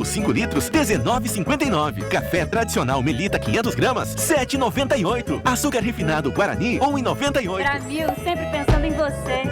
5 litros, R$19,59. Café tradicional Melita 500 gramas, R$7,98. Açúcar refinado Guarani, R$1,98. Gramil, sempre pensando em você.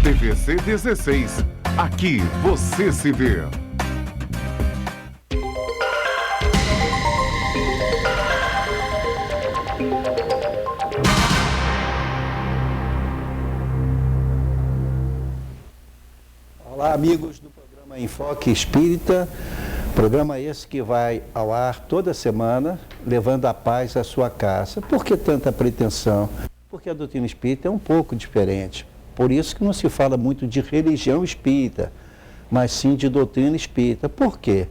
TVC 16. Aqui você se vê. Olá, amigos do programa Enfoque Espírita. Programa esse que vai ao ar toda semana, levando a paz à sua casa. Por que tanta pretensão? Porque a doutrina espírita é um pouco diferente. Por isso que não se fala muito de religião espírita, mas sim de doutrina espírita. Por quê?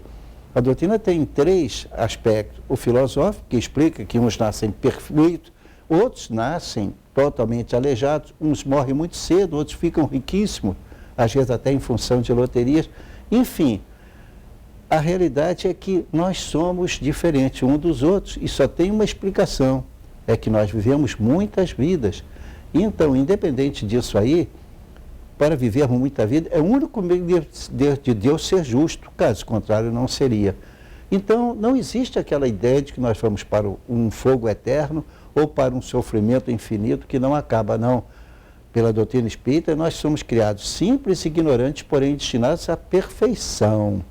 A doutrina tem 3 aspectos. O filosófico, que explica que uns nascem perfeitos, outros nascem totalmente aleijados, uns morrem muito cedo, outros ficam riquíssimos, às vezes até em função de loterias. Enfim, a realidade é que nós somos diferentes uns dos outros e só tem uma explicação, é que nós vivemos muitas vidas. Então, independente disso aí, para vivermos muita vida, é o único meio de Deus ser justo, caso contrário não seria. Então, não existe aquela ideia de que nós vamos para um fogo eterno ou para um sofrimento infinito que não acaba, não. Pela doutrina espírita, nós somos criados simples e ignorantes, porém destinados à perfeição.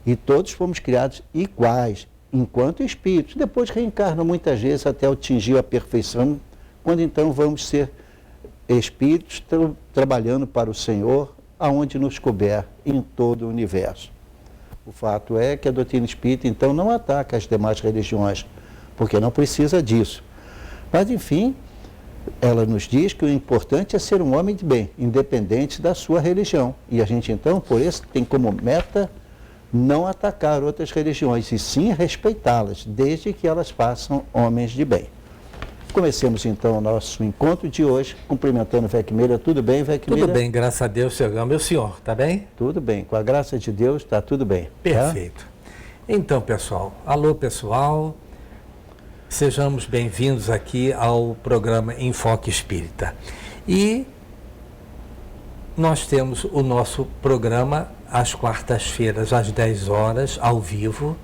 E todos fomos criados iguais, enquanto espíritos. Depois reencarnam muitas vezes até atingir a perfeição, quando então vamos ser espíritos trabalhando para o Senhor, aonde nos couber em todo o universo. O fato é que a doutrina espírita, então, não ataca as demais religiões, porque não precisa disso. Mas, enfim, ela nos diz que o importante é ser um homem de bem, independente da sua religião. E a gente, então, por isso, tem como meta não atacar outras religiões, e sim respeitá-las, desde que elas façam homens de bem. Comecemos então o nosso encontro de hoje, cumprimentando o Vec Meira. Tudo bem, Vec Meira? Tudo bem, graças a Deus, Sr. Gama. E o senhor, tá bem? Tudo bem, com a graça de Deus, está tudo bem. Perfeito. Tá? Então, pessoal, alô, pessoal, sejamos bem-vindos aqui ao programa Enfoque Espírita. E nós temos o nosso programa às quartas-feiras, às 10 horas, ao vivo.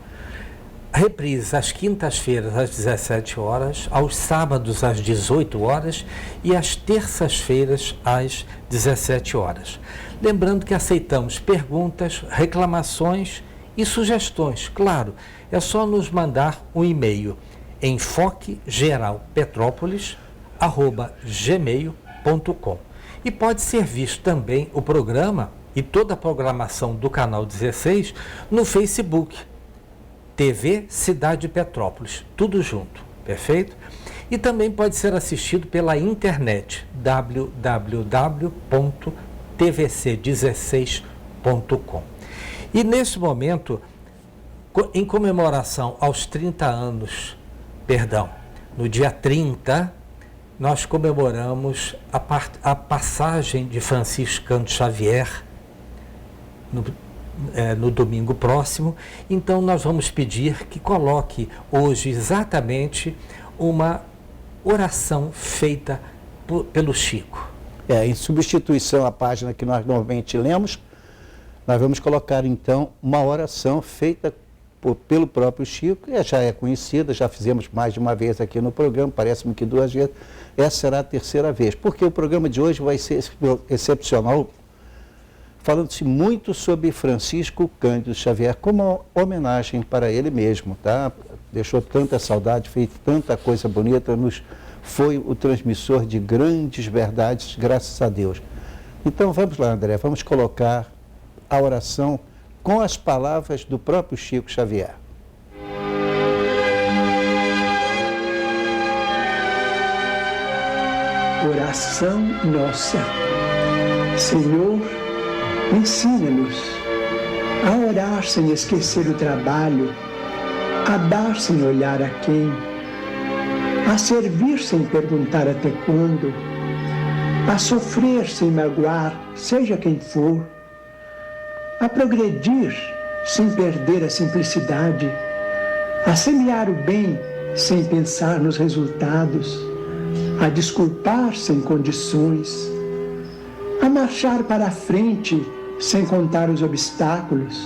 Reprise às quintas-feiras, às 17 horas, aos sábados, às 18 horas e às terças-feiras, às 17 horas. Lembrando que aceitamos perguntas, reclamações e sugestões. Claro, é só nos mandar um e-mail, enfoquegeralpetrópolis@gmail.com. E pode ser visto também o programa e toda a programação do canal 16 no Facebook, TV Cidade Petrópolis, tudo junto, perfeito? E também pode ser assistido pela internet, www.tvc16.com. E nesse momento, em comemoração aos 30 anos, no dia 30, nós comemoramos a passagem de Franciscano Xavier no domingo próximo. Então nós vamos pedir que coloque hoje exatamente uma oração feita pelo Chico. Em substituição à página que nós normalmente lemos, nós vamos colocar então uma oração feita pelo próprio Chico, que já é conhecida, já fizemos mais de uma vez aqui no programa, parece-me que 2 vezes, essa será a 3ª vez, porque o programa de hoje vai ser excepcional. falando-se muito sobre Francisco Cândido Xavier, como uma homenagem para ele mesmo, tá? Deixou tanta saudade, fez tanta coisa bonita, foi o transmissor de grandes verdades, graças a Deus. Então vamos lá, André, vamos colocar a oração com as palavras do próprio Chico Xavier. Oração nossa. Senhor, ensina-nos a orar sem esquecer o trabalho, a dar sem olhar a quem, a servir sem perguntar até quando, a sofrer sem magoar, seja quem for, a progredir sem perder a simplicidade, a semear o bem sem pensar nos resultados, a desculpar sem condições, a marchar para a frente sem contar os obstáculos,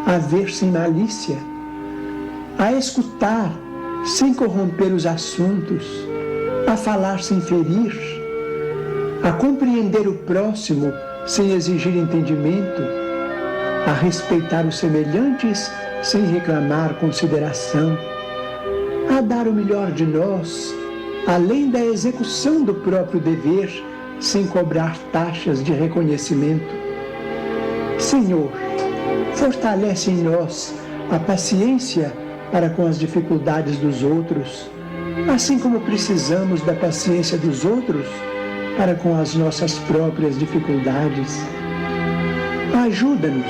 a ver sem malícia, a escutar sem corromper os assuntos, a falar sem ferir, a compreender o próximo sem exigir entendimento, a respeitar os semelhantes sem reclamar consideração, a dar o melhor de nós, além da execução do próprio dever, sem cobrar taxas de reconhecimento. Senhor, fortalece em nós a paciência para com as dificuldades dos outros, assim como precisamos da paciência dos outros para com as nossas próprias dificuldades. Ajuda-nos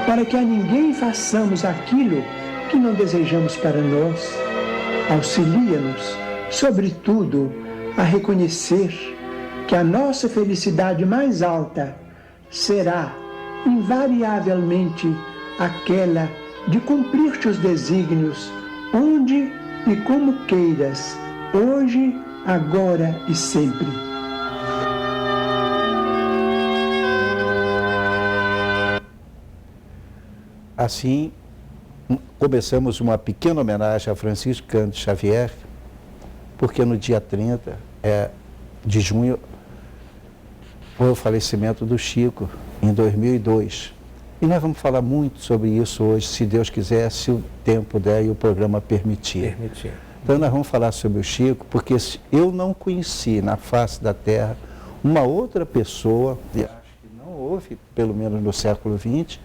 para que a ninguém façamos aquilo que não desejamos para nós. Auxilia-nos, sobretudo, a reconhecer que a nossa felicidade mais alta será, invariavelmente, aquela de cumprir-te os desígnios, onde e como queiras, hoje, agora e sempre. Assim, começamos uma pequena homenagem a Francisco Cândido Xavier, porque no dia 30 de junho foi o falecimento do Chico, em 2002. E nós vamos falar muito sobre isso hoje, se Deus quiser, se o tempo der e o programa permitir. Então nós vamos falar sobre o Chico, porque eu não conheci na face da Terra uma outra pessoa, e acho que não houve, pelo menos no século XX.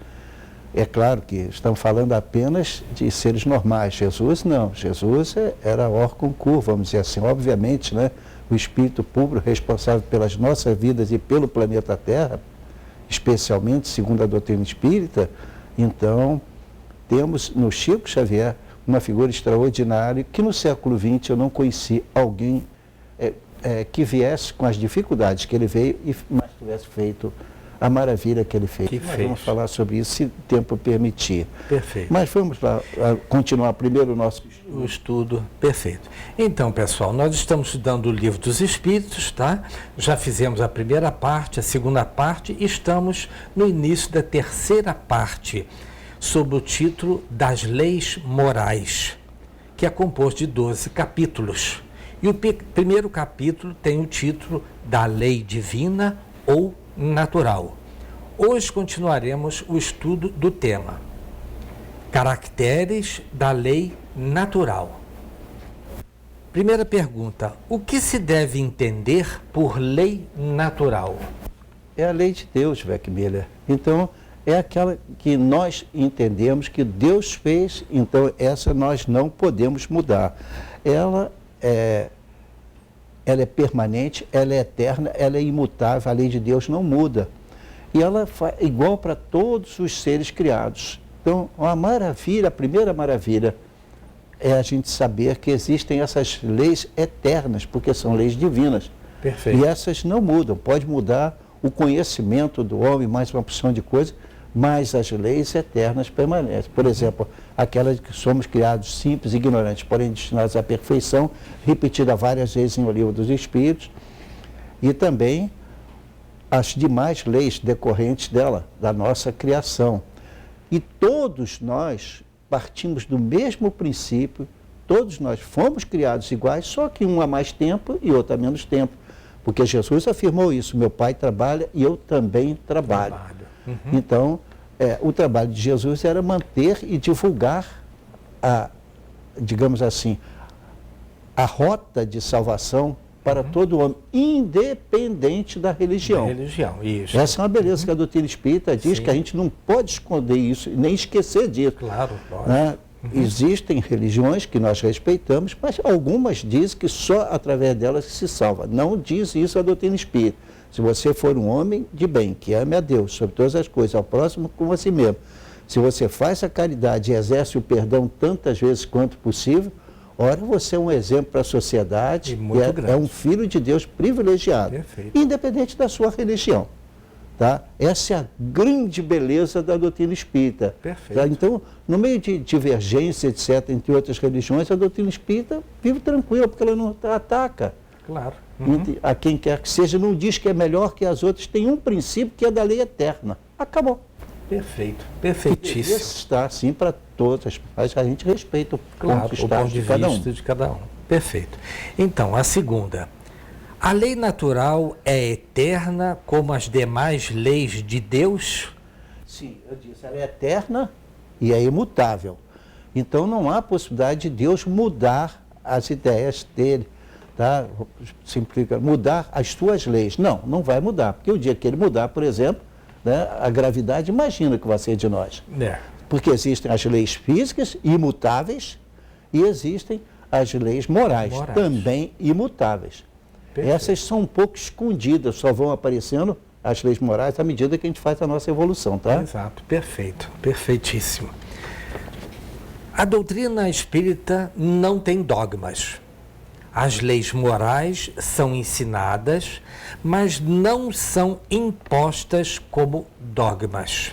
É claro que estamos falando apenas de seres normais. Jesus não, Jesus era hors concours, vamos dizer assim. Obviamente, né, o espírito público responsável pelas nossas vidas e pelo planeta Terra, especialmente segundo a doutrina espírita. Então, temos no Chico Xavier uma figura extraordinária que no século XX eu não conheci alguém que viesse com as dificuldades que ele veio, mas tivesse feito a maravilha que ele fez. Vamos falar sobre isso, se o tempo permitir. Perfeito. Mas vamos lá, continuar primeiro o nosso estudo. O estudo, perfeito. Então, pessoal, nós estamos estudando o Livro dos Espíritos, tá? Já fizemos a primeira parte, a segunda parte, e estamos no início da terceira parte, sob o título das Leis Morais, que é composto de 12 capítulos. E o primeiro capítulo tem o título da Lei Divina ou Natural. Hoje continuaremos o estudo do tema Caracteres da Lei Natural. Primeira pergunta: o que se deve entender por lei natural? É a lei de Deus, Weckmiller. Então, é aquela que nós entendemos que Deus fez, então essa nós não podemos mudar. Ela é permanente, ela é eterna, ela é imutável, a lei de Deus não muda. E ela é igual para todos os seres criados. Então, uma maravilha, a primeira maravilha é a gente saber que existem essas leis eternas, porque são leis divinas. Perfeito. E essas não mudam. Pode mudar o conhecimento do homem, mais uma opção de coisa, mas as leis eternas permanecem. Por exemplo, aquela de que somos criados simples e ignorantes, porém destinados à perfeição, repetida várias vezes no Livro dos Espíritos, e também as demais leis decorrentes dela, da nossa criação. E todos nós partimos do mesmo princípio, todos nós fomos criados iguais, só que um há mais tempo e outro há menos tempo. Porque Jesus afirmou isso: meu Pai trabalha e eu também trabalho. Então, o trabalho de Jesus era manter e divulgar digamos assim, a rota de salvação para todo homem, independente da religião. Da religião, isso. Essa é uma beleza que a doutrina espírita diz. Sim. Que a gente não pode esconder isso, nem esquecer disso. Claro, lógico. Né? Existem religiões que nós respeitamos, mas algumas dizem que só através delas se salva. Não diz isso a doutrina espírita. Se você for um homem de bem, que ame a Deus sobre todas as coisas, ao próximo como a si mesmo, se você faz a caridade e exerce o perdão tantas vezes quanto possível, ora, você é um exemplo para a sociedade, é um filho de Deus privilegiado, Perfeito. Independente da sua religião. Tá? Essa é a grande beleza da doutrina espírita. Perfeito. Tá? Então, no meio de divergência, etc., entre outras religiões, a doutrina espírita vive tranquila, porque ela não ataca. Claro. A quem quer que seja, não diz que é melhor que as outras, tem um princípio que é da lei eterna. Acabou. Perfeito, E perfeitíssimo. está assim para todas, mas a gente respeita o Claro, ponto o ponto de cada um. vista de cada um. Perfeito. Então, a segunda. A lei natural é eterna como as demais leis de Deus? Sim, eu disse, ela é eterna e é imutável. Então não há possibilidade de Deus mudar as ideias dele, tá? Simplifica, mudar as suas leis. Não vai mudar, porque o dia que ele mudar, por exemplo, né, a gravidade, imagina o que vai ser de nós. Porque existem as leis físicas imutáveis e existem as leis morais. Também imutáveis. Perfeito. Essas são um pouco escondidas, só vão aparecendo as leis morais à medida que a gente faz a nossa evolução, tá? Exato, perfeito, perfeitíssimo. A doutrina espírita não tem dogmas. As leis morais são ensinadas, mas não são impostas como dogmas.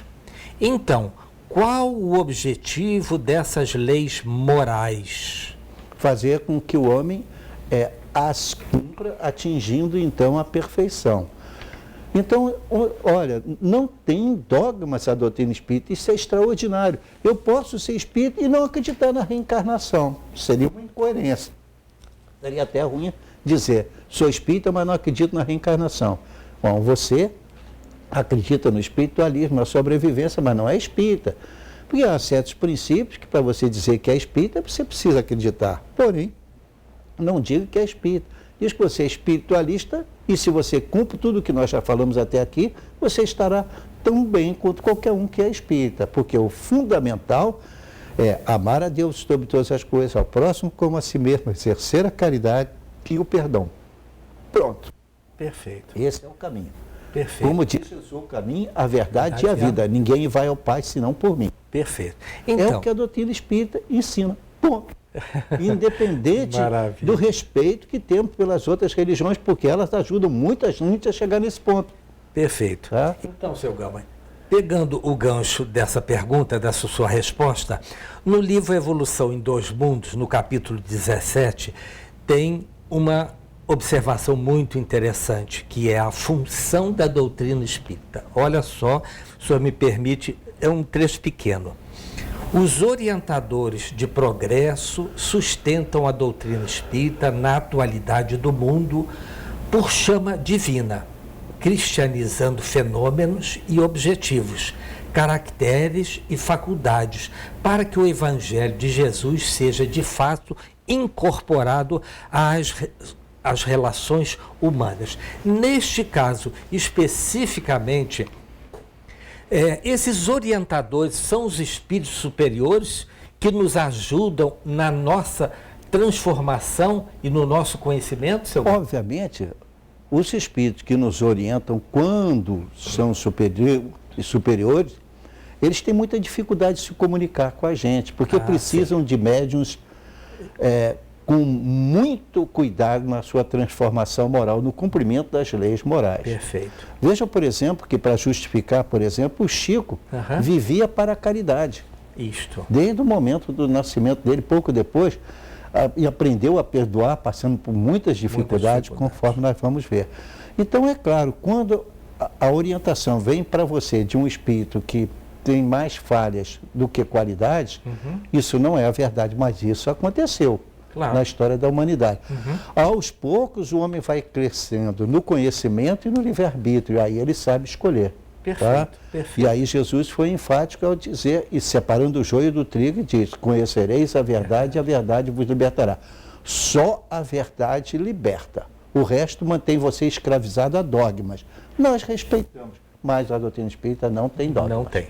Então, qual o objetivo dessas leis morais? Fazer com que o homem as cumpra, atingindo então a perfeição. Então, olha, não tem dogmas a doutrina espírita, isso é extraordinário. Eu posso ser espírita e não acreditar na reencarnação, seria uma incoerência. Seria até ruim dizer, sou espírita, mas não acredito na reencarnação. Bom, você acredita no espiritualismo, na sobrevivência, mas não é espírita. Porque há certos princípios que para você dizer que é espírita, você precisa acreditar. Porém, não diga que é espírita. Diz que você é espiritualista e se você cumpre tudo o que nós já falamos até aqui, você estará tão bem quanto qualquer um que é espírita. Porque o fundamental é amar a Deus sobre todas as coisas, ao próximo como a si mesmo, exercer a caridade e o perdão. Pronto. Perfeito. Esse é o caminho. Perfeito. Como disse, eu sou o caminho, a verdade e a vida. Ninguém vai ao Pai senão por mim. Perfeito. Então, é o que a doutrina espírita ensina. Ponto. Independente do respeito que temos pelas outras religiões, porque elas ajudam muita gente a chegar nesse ponto. Perfeito. Tá? Então, seu Gama, pegando o gancho dessa pergunta, dessa sua resposta, no livro Evolução em Dois Mundos, no capítulo 17, tem uma observação muito interessante, que é a função da doutrina espírita. Olha só, se o senhor me permite, é um trecho pequeno. Os orientadores de progresso sustentam a doutrina espírita na atualidade do mundo por chama divina, cristianizando fenômenos e objetivos, caracteres e faculdades, para que o Evangelho de Jesus seja de fato incorporado às relações humanas. Neste caso, especificamente, esses orientadores são os espíritos superiores que nos ajudam na nossa transformação e no nosso conhecimento, seu Gama? Obviamente, os espíritos que nos orientam quando são superiores, eles têm muita dificuldade de se comunicar com a gente, porque precisam de médiuns com muito cuidado na sua transformação moral, no cumprimento das leis morais. Perfeito. Veja, por exemplo, que para justificar, por exemplo, o Chico vivia para a caridade. Isto. Desde o momento do nascimento dele, pouco depois, e aprendeu a perdoar, passando por muitas dificuldades, conforme nós vamos ver. Então, é claro, quando a orientação vem para você de um espírito que tem mais falhas do que qualidades, isso não é a verdade, mas isso aconteceu. Claro. Na história da humanidade. Aos poucos, o homem vai crescendo no conhecimento e no livre-arbítrio, aí ele sabe escolher. Perfeito, tá? perfeito. E aí Jesus foi enfático ao dizer, e separando o joio do trigo, e diz, conhecereis a verdade e a verdade vos libertará. Só a verdade liberta. O resto mantém você escravizado a dogmas. Nós respeitamos, mas a doutrina espírita não tem dogma. Não tem.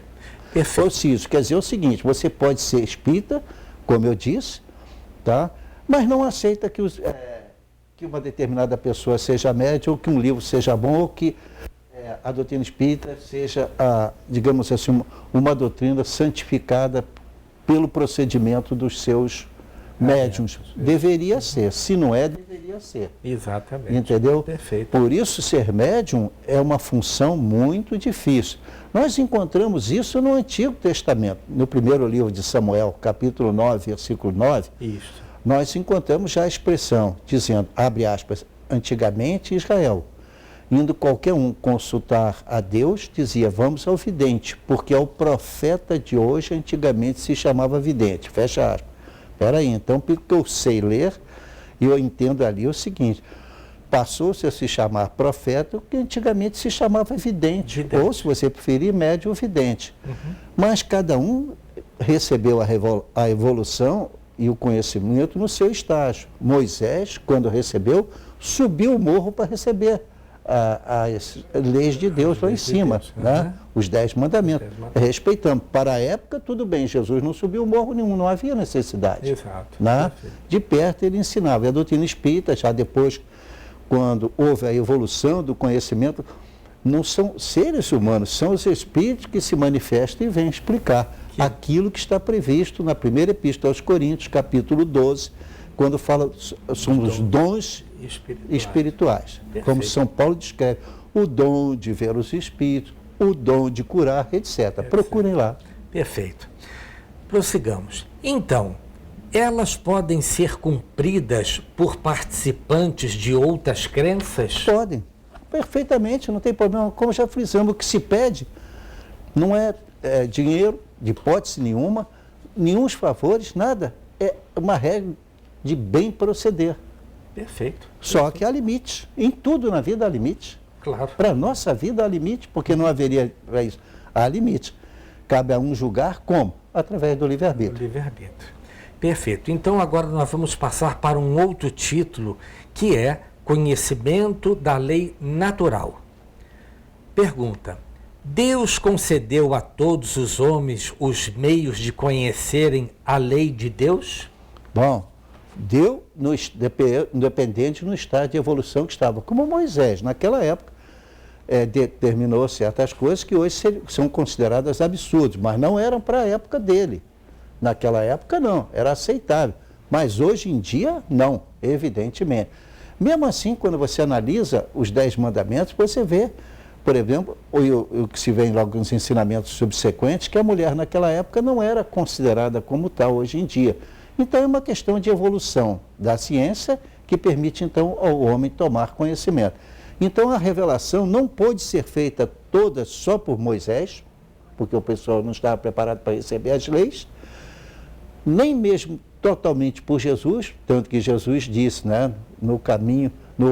Perfeito. Isso quer dizer o seguinte, você pode ser espírita, como eu disse, tá? Mas não aceita que, que uma determinada pessoa seja médium, ou que um livro seja bom, ou que a doutrina espírita seja, digamos assim, uma doutrina santificada pelo procedimento dos seus médiuns. Deveria ser. Se não é, deveria ser. Exatamente. Entendeu? Perfeito. Por isso, ser médium é uma função muito difícil. Nós encontramos isso no Antigo Testamento. No primeiro livro de Samuel, capítulo 9, versículo 9, Isso. nós encontramos já a expressão, dizendo, abre aspas, antigamente Israel, indo qualquer um consultar a Deus, dizia, vamos ao vidente, porque ao profeta de hoje, antigamente se chamava vidente, fecha aspas. Espera aí, então, porque eu sei ler, e eu entendo ali o seguinte, passou-se a se chamar profeta, o que antigamente se chamava vidente, ou, se você preferir, médium vidente. Mas cada um recebeu a evolução e o conhecimento no seu estágio. Moisés, quando recebeu, subiu o morro para receber as leis de Deus lá em cima, né? Os 10 mandamentos. Respeitamos. Para a época, tudo bem, Jesus não subiu o morro nenhum, não havia necessidade. Exato. Né? De perto ele ensinava. E a doutrina espírita, já depois, quando houve a evolução do conhecimento, não são seres humanos, são os espíritos que se manifestam e vêm explicar aquilo que está previsto na primeira epístola aos Coríntios, capítulo 12, quando fala sobre os dons espirituais. Como São Paulo descreve, o dom de ver os espíritos, o dom de curar, etc. Procurem lá. Perfeito. Prossigamos. Então, elas podem ser cumpridas por participantes de outras crenças? Podem, perfeitamente, não tem problema. Como já frisamos, o que se pede não é dinheiro, de hipótese nenhuma, nenhum favores, nada. É uma regra de bem proceder. Perfeito. Só que há limites. Em tudo na vida há limites. Claro. Para a nossa vida há limite, porque não haveria para isso. Há limites. Cabe a um julgar como? Através do livre-arbítrio. Livre-arbítrio. Perfeito. Então agora nós vamos passar para um outro título, que é Conhecimento da Lei Natural. Pergunta: Deus concedeu a todos os homens os meios de conhecerem a lei de Deus? Bom, deu independente no estágio de evolução que estava. Como Moisés, naquela época, determinou certas coisas que hoje são consideradas absurdas, mas não eram para a época dele. Naquela época não, era aceitável. Mas hoje em dia, não, evidentemente. Mesmo assim, quando você analisa os 10 mandamentos, você vê, por exemplo, o que se vê logo nos ensinamentos subsequentes, que a mulher naquela época não era considerada como tal hoje em dia. Então é uma questão de evolução da ciência que permite então ao homem tomar conhecimento. Então a revelação não pôde ser feita toda só por Moisés, porque o pessoal não estava preparado para receber as leis, nem mesmo totalmente por Jesus, tanto que Jesus disse, né, no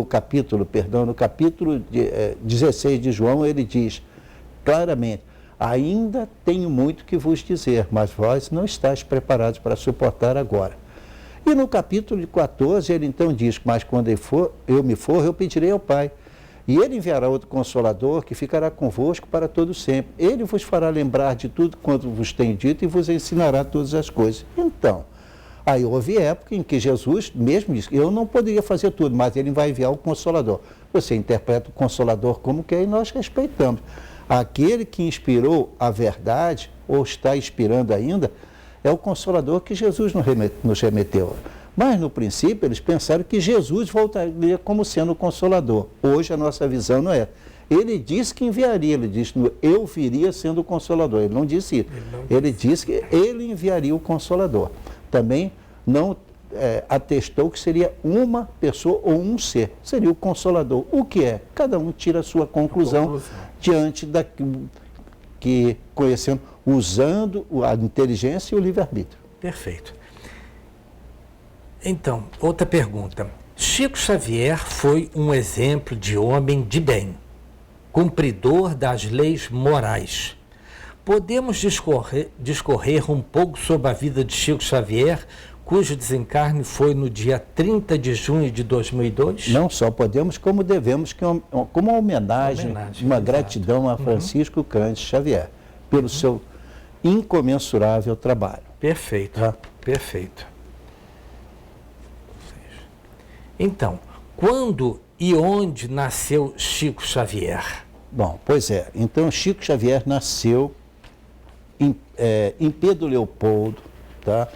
capítulo 16 de João, ele diz claramente, ainda tenho muito que vos dizer, mas vós não estáis preparados para suportar agora. E no capítulo 14, ele então diz, mas quando eu me for, eu pedirei ao Pai, e ele enviará outro Consolador, que ficará convosco para todo sempre. Ele vos fará lembrar de tudo quanto vos tenho dito e vos ensinará todas as coisas. Então, aí houve época em que Jesus mesmo disse, eu não poderia fazer tudo, mas ele vai enviar o Consolador. Você interpreta o Consolador como quer e nós respeitamos. Aquele que inspirou a verdade, ou está inspirando ainda, é o Consolador que Jesus nos remeteu. Mas, no princípio, eles pensaram que Jesus voltaria como sendo o Consolador. Hoje, a nossa visão não é. Ele disse que enviaria, ele disse, eu viria sendo o Consolador. Ele não disse isso. Ele disse que ele enviaria o Consolador. Também não atestou que seria uma pessoa ou um ser. Seria o Consolador. O que é? Cada um tira a sua conclusão diante daquilo que conhecendo, usando a inteligência e o livre-arbítrio. Perfeito. Então, outra pergunta. Chico Xavier foi um exemplo de homem de bem. cumpridor das leis morais. Podemos discorrer um pouco sobre a vida de Chico Xavier, cujo desencarne foi no dia 30 de junho de 2002? Não só podemos, como devemos, como uma homenagem, uma exato. Gratidão a Francisco Cândido Xavier, pelo seu incomensurável trabalho. Perfeito, Tá? perfeito. Então, quando e onde nasceu Chico Xavier? Bom, pois é. Então, Chico Xavier nasceu em Pedro Leopoldo, tá?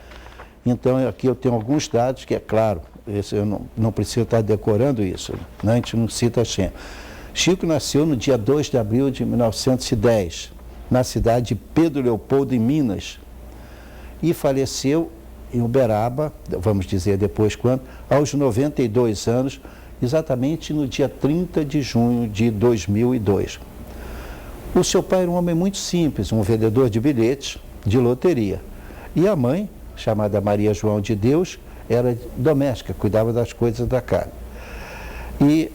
Então, aqui eu tenho alguns dados que, é claro, esse eu não preciso estar decorando isso, né? A gente não cita sempre. Chico nasceu no dia 2 de abril de 1910, na cidade de Pedro Leopoldo, em Minas, e faleceu em Uberaba, vamos dizer depois quando, aos 92 anos, exatamente no dia 30 de junho de 2002. O seu pai era um homem muito simples, um vendedor de bilhetes de loteria. E a mãe, chamada Maria João de Deus, era doméstica, cuidava das coisas da casa. E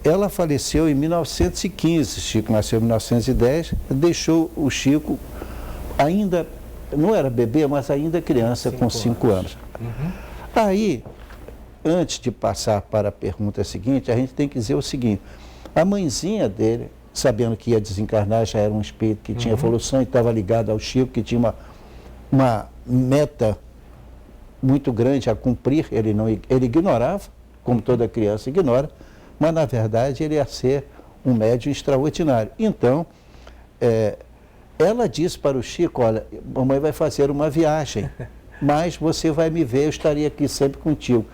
ela faleceu em 1915, Chico nasceu em 1910, deixou o Chico ainda, não era bebê, mas ainda criança, com 5 anos. Uhum. Aí, antes de passar para a pergunta seguinte, a gente tem que dizer o seguinte: a mãezinha dele, sabendo que ia desencarnar, já era um espírito que tinha evolução e estava ligado ao Chico, que tinha uma meta muito grande a cumprir, ele ignorava, como toda criança ignora, mas na verdade ele ia ser um médium extraordinário. Então, ela disse para o Chico: olha, mamãe vai fazer uma viagem, mas você vai me ver, eu estaria aqui sempre contigo.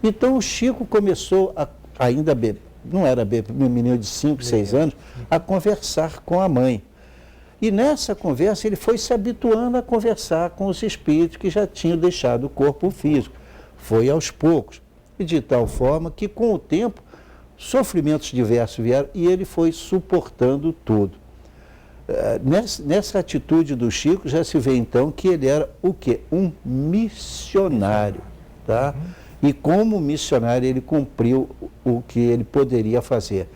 Então o Chico começou, ainda bebê, não era bebê, um menino de 5, 6 anos, a conversar com a mãe. E nessa conversa ele foi se habituando a conversar com os espíritos que já tinham deixado o corpo físico. Foi aos poucos, e de tal forma que com o tempo sofrimentos diversos vieram e ele foi suportando tudo. Nessa atitude do Chico já se vê então que ele era o quê? Um missionário, tá? E como missionário ele cumpriu o que ele poderia fazer.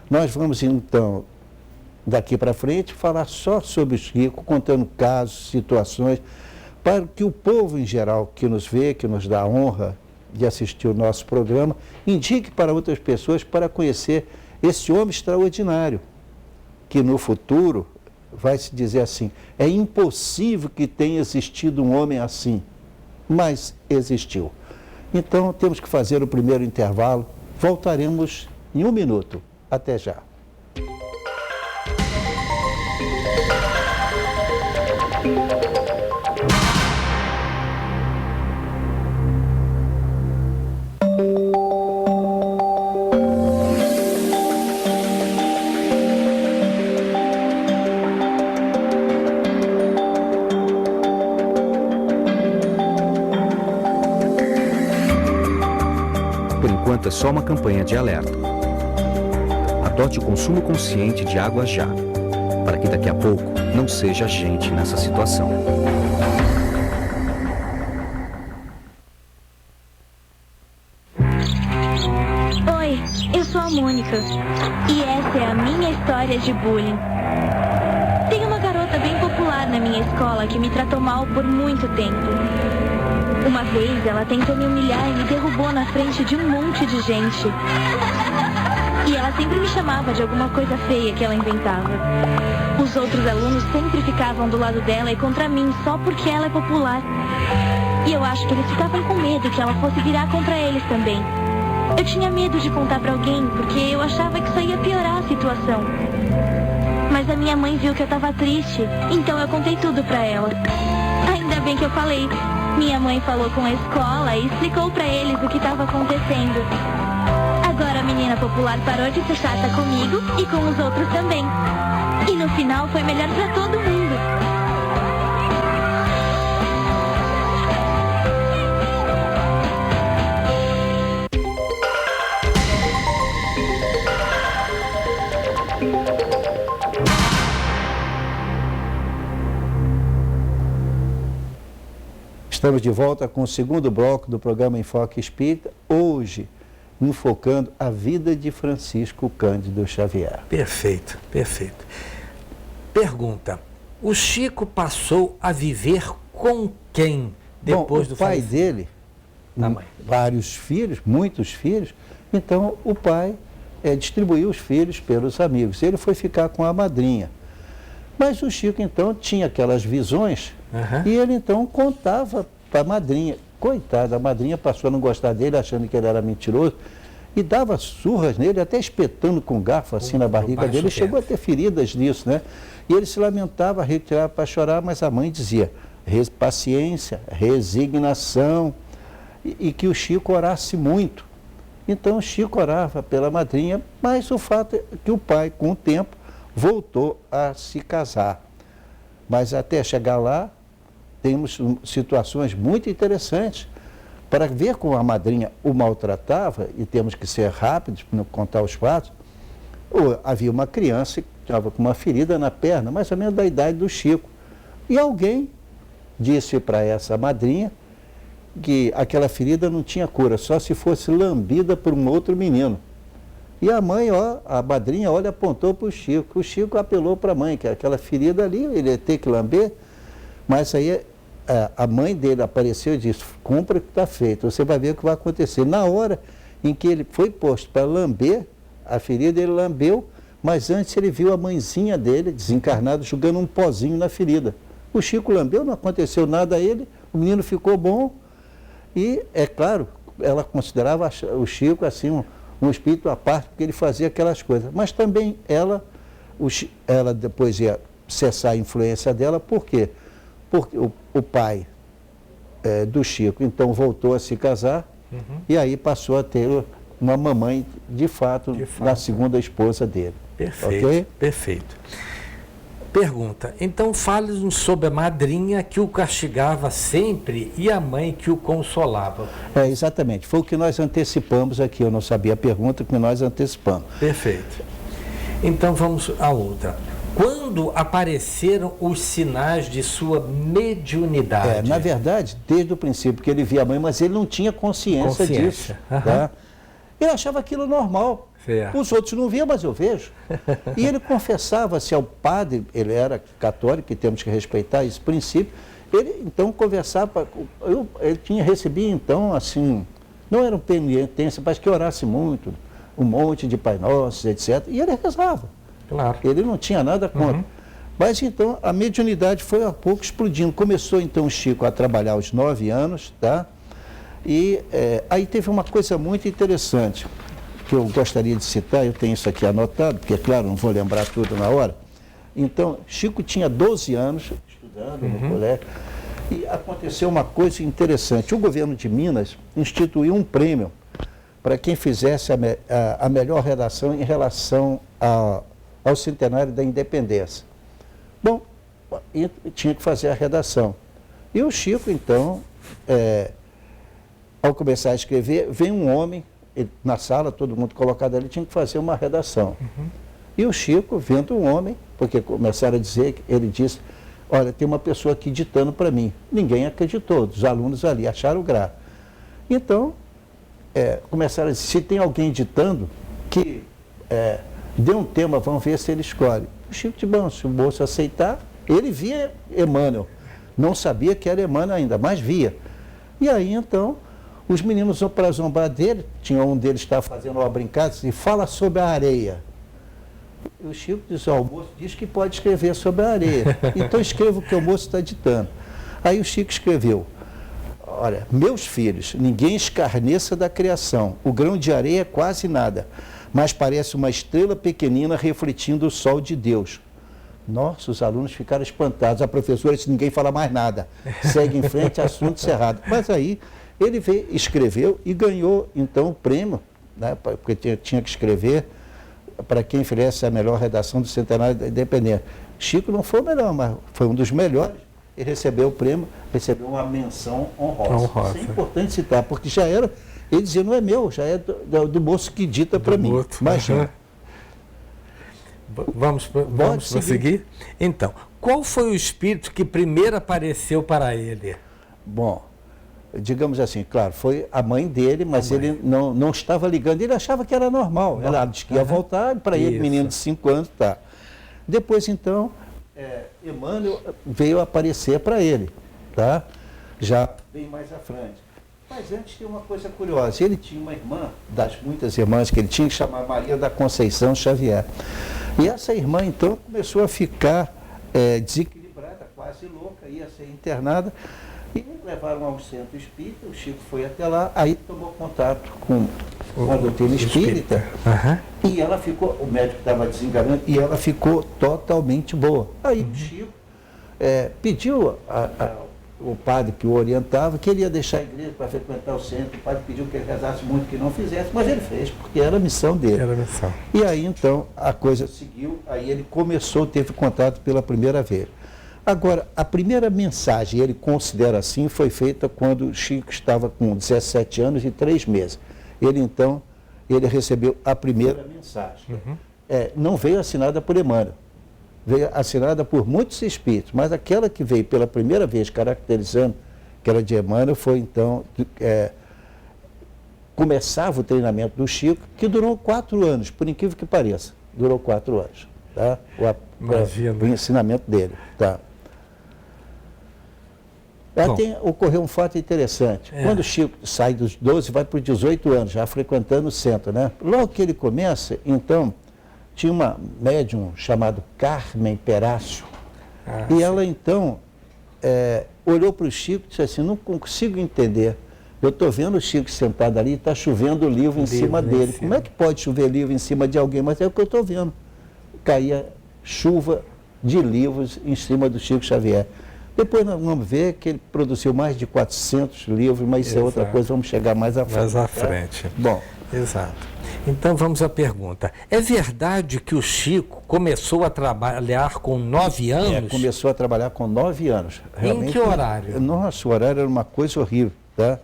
Nós vamos então, daqui para frente, falar só sobre o Chico, contando casos, situações, para que o povo em geral que nos vê, que nos dá a honra de assistir o nosso programa, indique para outras pessoas para conhecer esse homem extraordinário, que no futuro vai se dizer assim: é impossível que tenha existido um homem assim, mas existiu. Então temos que fazer o primeiro intervalo, voltaremos em 1 minuto. Até já. É só uma campanha de alerta. Adote o consumo consciente de água já, para que daqui a pouco não seja a gente nessa situação. Oi, eu sou a Mônica e essa é a minha história de bullying. Tem uma garota bem popular na minha escola que me tratou mal por muito tempo. Uma vez ela tentou me humilhar e me derrubou na frente de um monte de gente. E ela sempre me chamava de alguma coisa feia que ela inventava. Os outros alunos sempre ficavam do lado dela e contra mim só porque ela é popular. E eu acho que eles ficavam com medo que ela fosse virar contra eles também. Eu tinha medo de contar pra alguém porque eu achava que isso ia piorar a situação. Mas a minha mãe viu que eu tava triste, então eu contei tudo pra ela. Ainda bem que eu falei. Minha mãe falou com a escola e explicou pra eles o que estava acontecendo. Agora a menina popular parou de ser chata comigo e com os outros também. E no final foi melhor pra todo mundo. Estamos de volta com o segundo bloco do programa Enfoque Espírita. Hoje enfocando a vida de Francisco Cândido Xavier. Perfeito, perfeito. Pergunta, o Chico passou a viver com quem depois do pai falecimento? dele, A mãe. vários filhos, muitos filhos, então o pai distribuiu os filhos pelos amigos. Ele foi ficar com a madrinha. Mas o Chico, então, tinha aquelas visões e ele, então, contava para a madrinha. Coitada, a madrinha passou a não gostar dele, achando que ele era mentiroso, e dava surras nele, até espetando com garfo assim na barriga dele. Chegou a ter feridas nisso, né? E ele se lamentava, retirava para chorar, mas a mãe dizia, paciência, resignação, e que o Chico orasse muito. Então o Chico orava pela madrinha, mas o fato é que o pai, com o tempo, voltou a se casar. Mas até chegar lá, temos situações muito interessantes para ver como a madrinha o maltratava, e temos que ser rápidos para não contar os fatos. Havia uma criança que estava com uma ferida na perna, mais ou menos da idade do Chico. E alguém disse para essa madrinha que aquela ferida não tinha cura, só se fosse lambida por um outro menino. E a mãe, a madrinha, apontou para o Chico. O Chico apelou para a mãe, que aquela ferida ali, ele ia ter que lamber. Mas aí a mãe dele apareceu e disse, cumpra o que está feito, você vai ver o que vai acontecer. Na hora em que ele foi posto para lamber a ferida, ele lambeu, mas antes ele viu a mãezinha dele, desencarnada, jogando um pozinho na ferida. O Chico lambeu, não aconteceu nada a ele, o menino ficou bom. E, é claro, ela considerava o Chico assim um espírito à parte, porque ele fazia aquelas coisas. Mas também ela depois ia cessar a influência dela, por quê? Porque o pai do Chico, então, voltou a se casar, e aí passou a ter uma mamãe, de fato, na segunda esposa dele. Perfeito, okay? Perfeito. Pergunta, então fale-nos sobre a madrinha que o castigava sempre e a mãe que o consolava. Exatamente, foi o que nós antecipamos aqui, eu não sabia a pergunta que nós antecipamos. Perfeito. Então vamos à outra. Quando apareceram os sinais de sua mediunidade? Na verdade, desde o princípio que ele via a mãe, mas ele não tinha consciência disso. Tá? Ele achava aquilo normal. Certo. Os outros não viam, mas eu vejo. E ele confessava-se ao padre, ele era católico e temos que respeitar esse princípio. Ele então conversava, ele recebia então assim, não era um penitência, mas que orasse muito, um monte de Pai Nosso, etc. E ele rezava. Claro. Ele não tinha nada contra. Mas então a mediunidade foi a pouco explodindo. Começou então o Chico a trabalhar aos 9 anos, tá? E aí teve uma coisa muito interessante que eu gostaria de citar, eu tenho isso aqui anotado, porque, claro, não vou lembrar tudo na hora. Então, Chico tinha 12 anos, estudando no colégio, e aconteceu uma coisa interessante. O governo de Minas instituiu um prêmio para quem fizesse a melhor redação em relação ao centenário da independência. Bom, tinha que fazer a redação. E o Chico, então, ao começar a escrever, vem um homem, na sala, todo mundo colocado ali, tinha que fazer uma redação. E o Chico, vendo um homem, porque começaram a dizer, ele disse, olha, tem uma pessoa aqui ditando para mim. Ninguém acreditou, os alunos ali acharam grave. Então, começaram a dizer, se tem alguém ditando, que dê um tema, vamos ver se ele escolhe. O Chico disse, bom, se o moço aceitar, ele via Emmanuel. Não sabia que era Emmanuel ainda, mas via. E aí, então, os meninos, para zombar dele, um deles estava fazendo uma brincadeira, e fala sobre a areia. E o Chico disse, o moço diz que pode escrever sobre a areia. Então escreva o que o moço está ditando. Aí o Chico escreveu, olha, meus filhos, ninguém escarneça da criação, o grão de areia é quase nada, mas parece uma estrela pequenina refletindo o sol de Deus. Nossa, os alunos ficaram espantados. A professora disse, ninguém fala mais nada. Segue em frente, assunto encerrado. Mas aí ele escreveu e ganhou, então, o prêmio, né, porque tinha que escrever para quem fizesse a melhor redação do Centenário da Independência. Chico não foi o melhor, mas foi um dos melhores. Ele recebeu o prêmio, recebeu uma menção honrosa. Isso é importante citar, porque já era, ele dizia, não é meu, já é do moço que dita para mim. Imagina. Vamos prosseguir? Então, qual foi o espírito que primeiro apareceu para ele? Bom, digamos assim, claro, foi a mãe dele, mas ele não estava ligando, ele achava que era normal. Ela disse que ia voltar, para ele, menino de 5 anos, tá. Depois, então, Emmanuel veio aparecer para ele, tá? Já bem mais à frente. Mas antes tem uma coisa curiosa, ele tinha uma irmã, das muitas irmãs que ele tinha, que chamava Maria da Conceição Xavier. E essa irmã, então, começou a ficar desequilibrada, quase louca, ia ser internada, e levaram ao centro espírita, o Chico foi até lá, aí tomou contato com a doutrina espírita, e ela ficou, o médico estava desenganando, e ela ficou totalmente boa. Aí o Chico pediu o padre que o orientava, que ele ia deixar a igreja para frequentar o centro, o padre pediu que ele rezasse muito, que não fizesse, mas ele fez, porque era a missão dele. Era a missão. E aí, então, a coisa seguiu, aí ele teve contato pela primeira vez. Agora, a primeira mensagem, ele considera assim, foi feita quando o Chico estava com 17 anos e 3 meses. Ele recebeu a primeira mensagem. Não veio assinada por Emmanuel. Veio assinada por muitos espíritos, mas aquela que veio pela primeira vez caracterizando que era de Emmanuel foi então, começava o treinamento do Chico, que durou 4 anos, por incrível que pareça, durou 4 anos, tá? O ensinamento dele, tá? Ocorreu um fato interessante, quando o Chico sai dos 12, vai para os 18 anos, já frequentando o centro, né? Logo que ele começa, então, tinha uma médium chamada Carmen Perácio, e ela então olhou para o Chico e disse assim, não consigo entender, eu estou vendo o Chico sentado ali e está chovendo livro em cima dele, como é que pode chover livro em cima de alguém? Mas é o que eu estou vendo, caía chuva de livros em cima do Chico Xavier. Depois nós vamos ver que ele produziu mais de 400 livros, mas isso é outra coisa, vamos chegar mais à frente. Mais à frente. Bom. Exato. Então vamos à pergunta. É verdade que o Chico começou a trabalhar com 9 anos? Começou a trabalhar com 9 anos. Realmente, em que horário? Nossa, o horário era uma coisa horrível, tá?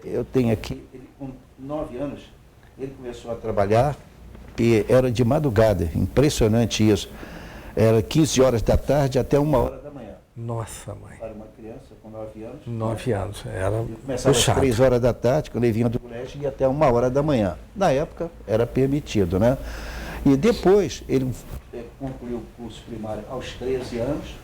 Eu tenho aqui, ele, com 9 anos, ele começou a trabalhar e era de madrugada, impressionante isso. Era 15 horas da tarde até 1 hora da manhã. Nossa, mãe. Para uma criança com 9 anos. 9 anos, era começava às 3 horas da tarde, quando ele vinha do colégio, ia até 1 hora da manhã. Na época, era permitido, né? E depois, ele concluiu o curso primário aos 13 anos.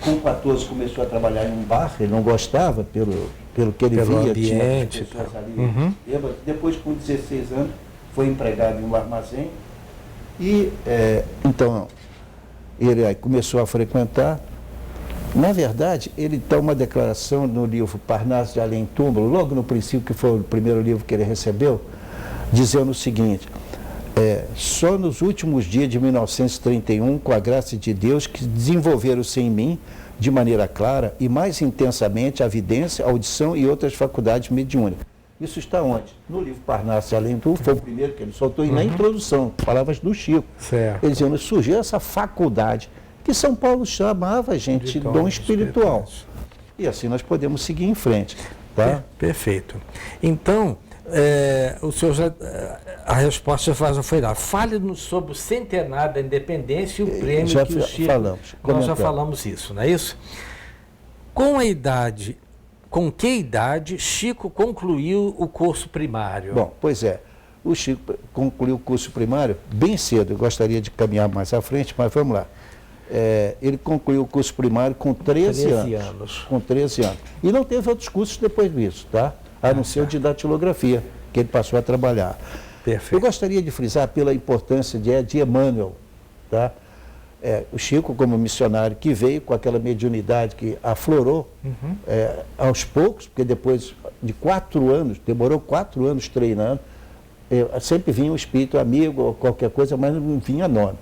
Com 14, começou a trabalhar em um bar, ele não gostava, pelo que ele via, ambiente, tinha pessoas ali. Depois, com 16 anos, foi empregado em um armazém. E, então, ele aí começou a frequentar. Na verdade, ele dá uma declaração no livro Parnaso de Além Túmulo, logo no princípio, que foi o primeiro livro que ele recebeu, dizendo o seguinte, só nos últimos dias de 1931, com a graça de Deus, que desenvolveram-se em mim, de maneira clara e mais intensamente, a vidência, a audição e outras faculdades mediúnicas. Isso está onde? No livro Parnaso de Além Túmulo, foi o primeiro que ele soltou, e na introdução, palavras do Chico. Certo. Ele dizendo, surgiu essa faculdade, que São Paulo chamava, gente, de dom espiritual. E assim nós podemos seguir em frente. Tá? Perfeito. Então, o senhor a resposta já foi lá. Fale-nos sobre o centenário da independência e o prêmio já que o Chico... Nós já falamos isso, não é isso? Com que idade Chico concluiu o curso primário? Bom, pois o Chico concluiu o curso primário bem cedo, eu gostaria de caminhar mais à frente, mas vamos lá. Ele concluiu o curso primário com 13 anos. Com 13 anos. E não teve outros cursos depois disso, tá? A não ser o de datilografia, que ele passou a trabalhar. Perfeito. Eu gostaria de frisar pela importância de Emmanuel, tá? O Chico, como missionário, que veio com aquela mediunidade que aflorou aos poucos, porque depois de 4 anos, demorou 4 anos treinando, sempre vinha um espírito amigo ou qualquer coisa, mas não vinha nome.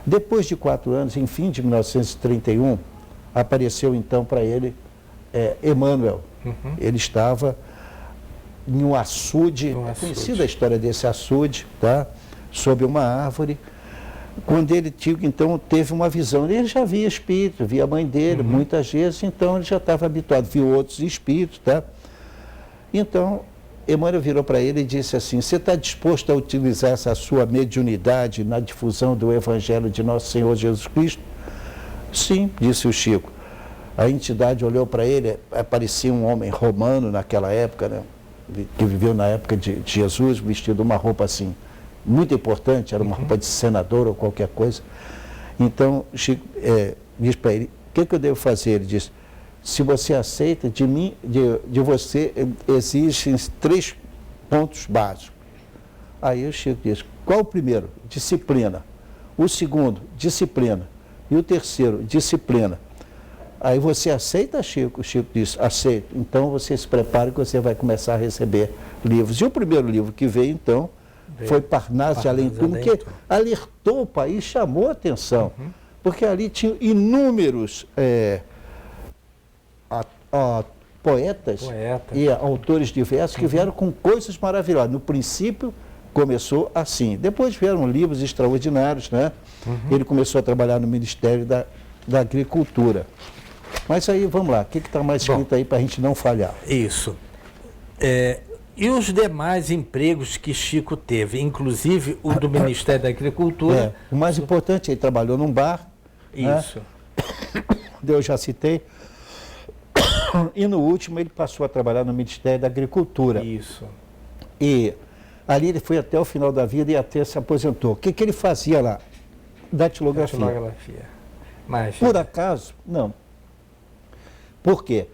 Depois de 4 anos, em fim de 1931, apareceu então para ele Emmanuel. Ele estava em um açude, conhecida a história desse açude, tá? Sob uma árvore. Quando ele então teve uma visão, ele já via espírito, via a mãe dele muitas vezes, então ele já estava habituado, viu outros espíritos, tá? Então, Emmanuel virou para ele e disse assim, você está disposto a utilizar essa sua mediunidade na difusão do Evangelho de Nosso Senhor Jesus Cristo? Sim, disse o Chico. A entidade olhou para ele, parecia um homem romano naquela época, né? Que viveu na época de Jesus, vestido uma roupa assim, muito importante, era uma roupa de senador ou qualquer coisa. Então, Chico diz para ele, o que eu devo fazer? Ele diz, se você aceita, de mim, de você, existem 3 pontos básicos. Aí o Chico diz, qual o primeiro? Disciplina. O segundo, disciplina. E o terceiro, disciplina. Aí você aceita, Chico? O Chico diz, aceito. Então você se prepara que você vai começar a receber livros. E o primeiro livro que veio, então, foi Parnaso de Além Túmulo, que alertou o país, chamou a atenção. Porque ali tinha inúmeros poetas e autores diversos que vieram com coisas maravilhosas. No princípio, começou assim. Depois vieram livros extraordinários, né? Ele começou a trabalhar no Ministério da Agricultura. Mas aí, vamos lá, o que está mais escrito aí para a gente não falhar? Isso. E os demais empregos que Chico teve, inclusive o do Ministério da Agricultura? O mais importante, ele trabalhou num bar. Isso. Né? Eu já citei. E no último, ele passou a trabalhar no Ministério da Agricultura. Isso. E ali ele foi até o final da vida e até se aposentou. O que ele fazia lá? Datilografia. Por acaso? Não. Por quê?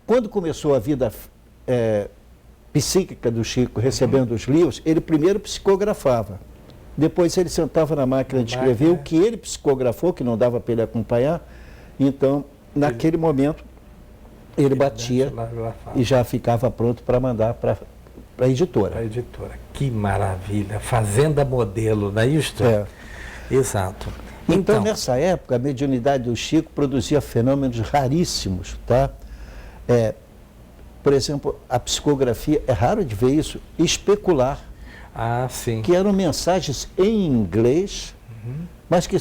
Quando começou a vida psíquica do Chico, recebendo os livros, ele primeiro psicografava. Depois ele sentava na máquina de escrever o que ele psicografou, que não dava para ele acompanhar. Então, naquele momento, ele batia e já ficava pronto para mandar para a editora. A editora. Que maravilha. Fazenda Modelo, não é isto? Exato. Então, nessa época, a mediunidade do Chico produzia fenômenos raríssimos, tá? Por exemplo, a psicografia, é raro de ver isso, especular. Sim. Que eram mensagens em inglês, mas que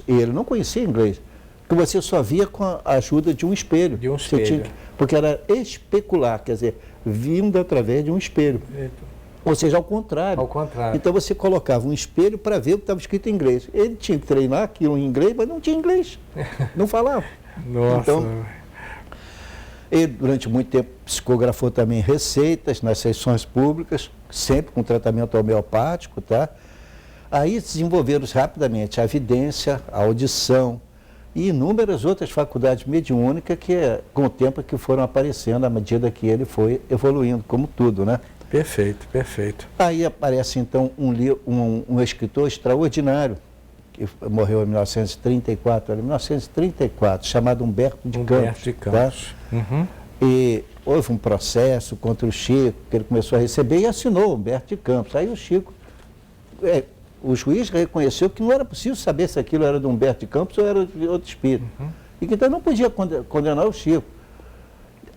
ele não conhecia inglês, que você só via com a ajuda de um espelho. De um espelho. Porque era especular, quer dizer, vindo através de um espelho. Ou seja, ao contrário. Ao contrário. Então você colocava um espelho para ver o que estava escrito em inglês. Ele tinha que treinar aquilo em inglês, mas não tinha inglês. Não falava. Nossa. Então, ele, durante muito tempo, psicografou também receitas nas sessões públicas, sempre com tratamento homeopático, tá? Aí desenvolveram rapidamente a evidência, a audição e inúmeras outras faculdades mediúnicas que, com o tempo, que foram aparecendo à medida que ele foi evoluindo, como tudo, né? Perfeito, perfeito. Aí aparece, então, um escritor extraordinário, que morreu em 1934, chamado Humberto de Campos. Tá? E houve um processo contra o Chico, que ele começou a receber e assinou Humberto de Campos. Aí o Chico, o juiz reconheceu que não era possível saber se aquilo era de Humberto de Campos ou era de outro espírito. E que então não podia condenar o Chico.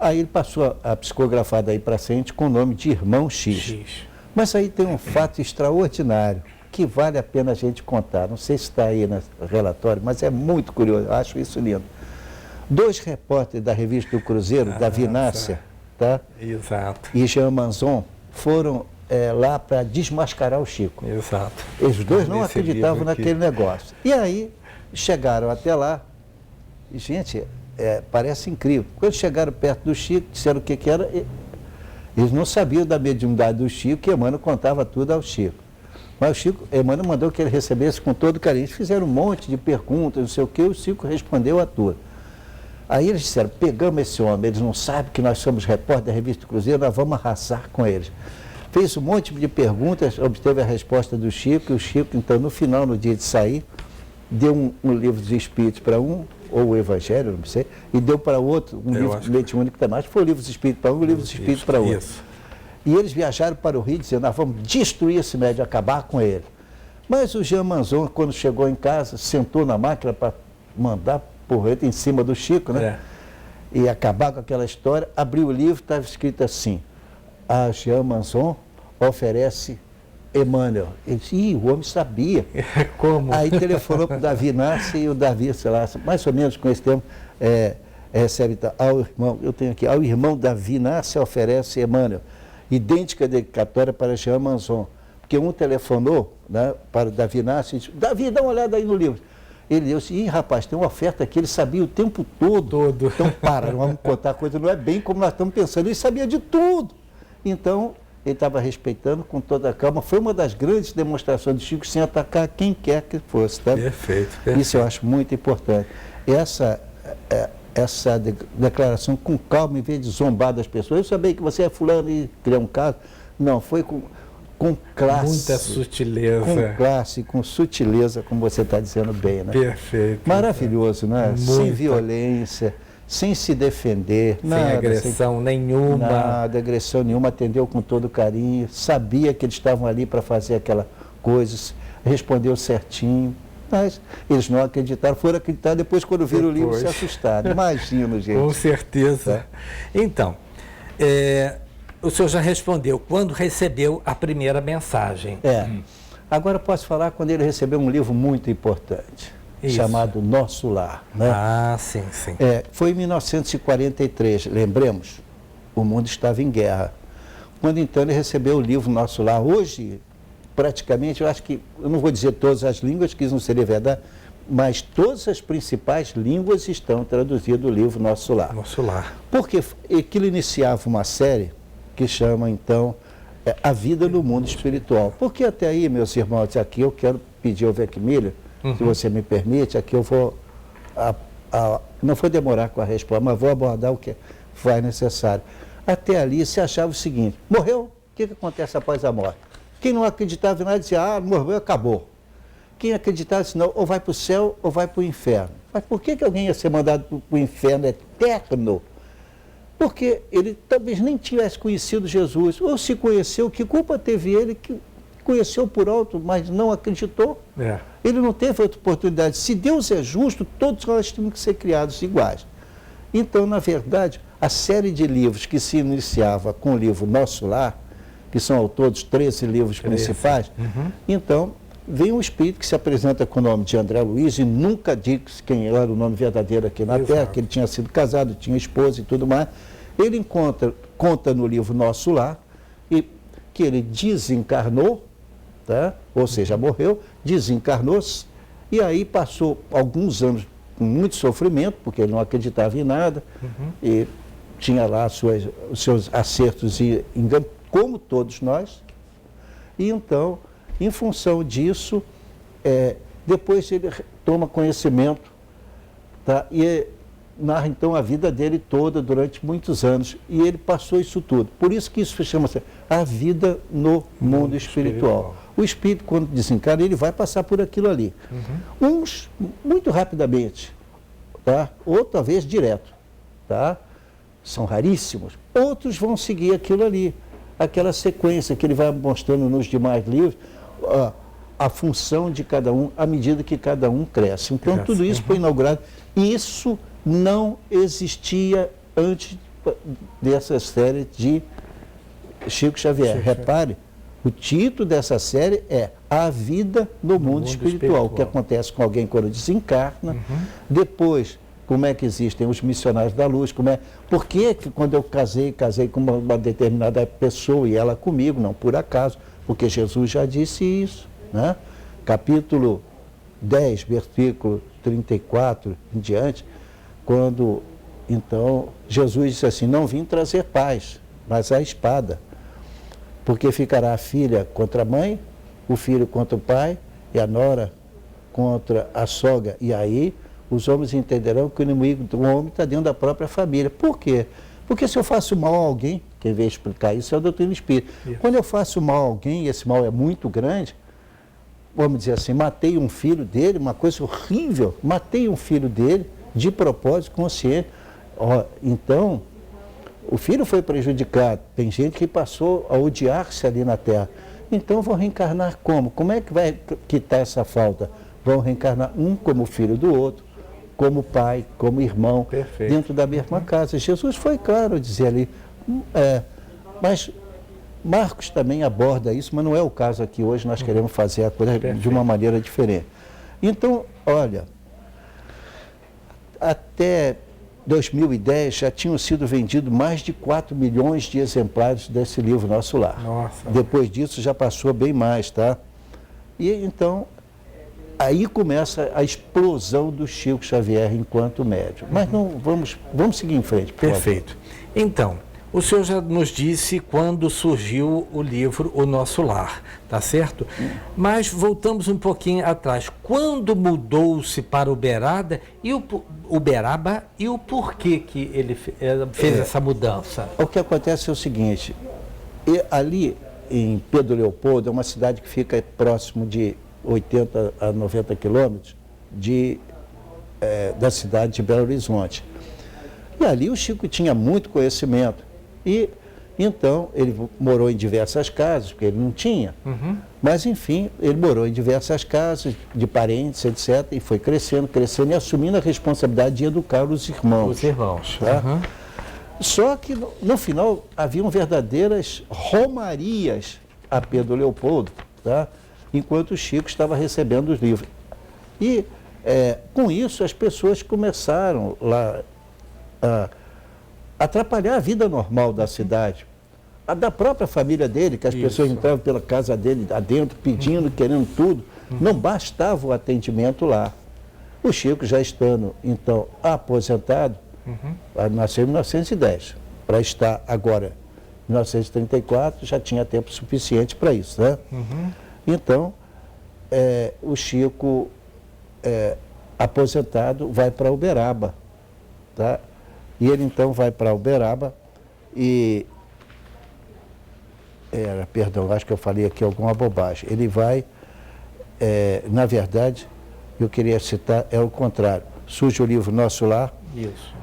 Aí ele passou a psicografar daí para frente com o nome de Irmão X. Mas aí tem um fato extraordinário que vale a pena a gente contar. Não sei se está aí no relatório, mas é muito curioso, eu acho isso lindo. 2 repórteres da revista do Cruzeiro, Davi Inácia, tá? Exato. E Jean Manzon, foram lá para desmascarar o Chico. Exato. Os dois não acreditavam naquele negócio. E aí chegaram até lá, e, gente, parece incrível. Quando chegaram perto do Chico, disseram o que era, eles não sabiam da mediunidade do Chico, que Emmanuel contava tudo ao Chico. Mas o Chico, Emmanuel mandou que ele recebesse com todo carinho. Eles fizeram um monte de perguntas, não sei o que, o Chico respondeu a tudo. Aí eles disseram, pegamos esse homem, eles não sabem que nós somos repórteres da revista Cruzeiro, nós vamos arrasar com eles. Fez um monte de perguntas, obteve a resposta do Chico, e o Chico, então, no final, no dia de sair, deu um livro dos Espíritos para um, ou o Evangelho, não sei, e deu para outro, um livro mediúnico também, acho que foi o livro dos Espíritos para um e o livro dos Espíritos para outro. E eles viajaram para o Rio dizendo, nós vamos destruir esse médium, acabar com ele. Mas o Jean Manzon, quando chegou em casa, sentou na máquina para mandar porreta em cima do Chico, né? E acabar com aquela história, abriu o livro, estava escrito assim, a Jean Manzon oferece Emmanuel. Ele disse, o homem sabia. Como? Aí telefonou para o Davi Inácio e o Davi, sei lá, mais ou menos com esse termo, recebe ao irmão, eu tenho aqui, ao irmão Davi Inácio oferece Emmanuel, idêntica dedicatória para Jean Manzon. Porque um telefonou, né, para o Davi Inácio e disse, Davi, dá uma olhada aí no livro. Ele disse, ih, rapaz, tem uma oferta aqui, ele sabia o tempo todo. Então, não vamos contar a coisa, não é bem como nós estamos pensando, ele sabia de tudo. Então, ele estava respeitando com toda a calma. Foi uma das grandes demonstrações de Chico, sem atacar quem quer que fosse. Tá? Perfeito. Isso eu acho muito importante. Essa declaração com calma, em vez de zombar das pessoas. Eu sabia que você é fulano e criar um caso. Não, foi com classe. Muita sutileza. Com classe, com sutileza, como você está dizendo bem, né? Perfeito. Maravilhoso, né? Muita. Sem violência, sem se defender. Sem agressão nenhuma. Nada, agressão nenhuma, atendeu com todo carinho, sabia que eles estavam ali para fazer aquela coisa, respondeu certinho. Mas eles não acreditaram, foram acreditar depois quando viram o livro se assustaram. Imagina, gente. Com certeza. Então, o senhor já respondeu quando recebeu a primeira mensagem. Agora posso falar quando ele recebeu um livro muito importante, chamado Nosso Lar. Né? Ah, sim. Foi em 1943, lembremos, o mundo estava em guerra. Quando então ele recebeu o livro Nosso Lar. Hoje, praticamente, eu acho que, eu não vou dizer todas as línguas, que isso não seria verdade, mas todas as principais línguas estão traduzidas no livro Nosso Lar. Nosso Lar. Porque aquilo iniciava uma série que chama, então, A Vida no Mundo Espiritual. Porque até aí, meus irmãos, aqui eu quero pedir ao Vec Miller, se você me permite, aqui eu vou, não vou demorar com a resposta, mas vou abordar o que vai necessário. Até ali se achava o seguinte, morreu, o que acontece após a morte? Quem não acreditava em nada dizia, morreu, acabou. Quem acreditava disse, não, ou vai para o céu ou vai para o inferno. Mas por que alguém ia ser mandado para o inferno eterno? Porque ele talvez nem tivesse conhecido Jesus, ou se conheceu, que culpa teve ele que conheceu por alto, mas não acreditou? Ele não teve outra oportunidade. Se Deus é justo, todos nós temos que ser criados iguais. Então, na verdade, a série de livros que se iniciava com o livro Nosso Lar, que são ao todos 13 livros principais, então vem um espírito que se apresenta com o nome de André Luiz e nunca disse quem era o nome verdadeiro aqui na Terra, que ele tinha sido casado, tinha esposa e tudo mais. Ele conta no livro Nosso Lar que ele desencarnou, tá? Ou seja, morreu, desencarnou-se, e aí passou alguns anos com muito sofrimento, porque ele não acreditava em nada, e tinha lá os seus acertos e enganos, como todos nós. E então, em função disso, depois ele toma conhecimento, tá? E narra então a vida dele toda durante muitos anos. E ele passou isso tudo. Por isso que isso chama-se a vida no mundo espiritual. O espírito, quando desencarna, ele vai passar por aquilo ali. Uns, muito rapidamente, tá? Ou talvez direto, tá? São raríssimos. Outros vão seguir aquilo ali. Aquela sequência que ele vai mostrando nos demais livros, a função de cada um, à medida que cada um cresce. Então, tudo isso foi inaugurado. E isso não existia antes dessa série de Chico Xavier. Repare, o título dessa série é A Vida no Mundo Espiritual. O que acontece com alguém quando desencarna, depois... Como é que existem os missionários da luz, por que quando eu casei com uma determinada pessoa e ela comigo, não por acaso, porque Jesus já disse isso, né? Capítulo 10, versículo 34 em diante, quando, então, Jesus disse assim, não vim trazer paz, mas a espada, porque ficará a filha contra a mãe, o filho contra o pai, e a nora contra a sogra, e aí os homens entenderão que o inimigo do homem está dentro da própria família. Por quê? Porque se eu faço mal a alguém, quem veio explicar isso é a doutrina espírita. Quando eu faço mal a alguém, e esse mal é muito grande, vamos dizer assim, matei um filho dele, uma coisa horrível, matei um filho dele, de propósito, consciente. Então, o filho foi prejudicado, tem gente que passou a odiar-se ali na Terra. Então, vão reencarnar como? Como é que vai quitar essa falta? Vão reencarnar um como filho do outro, como pai, como irmão, dentro da mesma casa. Jesus foi claro dizer ali, mas Marcos também aborda isso, mas não é o caso aqui hoje, nós queremos fazer a coisa de uma maneira diferente. Então, olha, até 2010 já tinham sido vendidos mais de 4 milhões de exemplares desse livro Nosso Lar. Nossa. Depois disso já passou bem mais, tá? E então, aí começa a explosão do Chico Xavier enquanto médium. Mas não, vamos seguir em frente, por Perfeito. Então, o senhor já nos disse quando surgiu o livro O Nosso Lar, tá certo? Mas voltamos um pouquinho atrás. Quando mudou-se para Uberaba e o porquê que ele fez essa mudança? O que acontece é o seguinte, ali em Pedro Leopoldo, é uma cidade que fica próximo de 80 a 90 quilômetros da cidade de Belo Horizonte. E ali o Chico tinha muito conhecimento. E então ele morou em diversas casas, porque ele não tinha. Mas enfim, ele morou em diversas casas, de parentes, etc. E foi crescendo e assumindo a responsabilidade de educar os irmãos. Os irmãos. Tá? Só que no final haviam verdadeiras romarias a Pedro Leopoldo, tá? Enquanto o Chico estava recebendo os livros. E com isso as pessoas começaram lá a atrapalhar a vida normal da cidade, a da própria família dele, que as pessoas entravam pela casa dele adentro, pedindo, querendo tudo. Não bastava o atendimento lá. O Chico, já estando, então, aposentado, nasceu em 1910, para estar agora em 1934, já tinha tempo suficiente para isso, né? Então, o Chico, aposentado, vai para Uberaba, tá? E ele então vai para Uberaba e... perdão, acho que eu falei aqui alguma bobagem. Ele vai, na verdade, eu queria citar, é o contrário. Surge o livro Nosso Lar. Isso.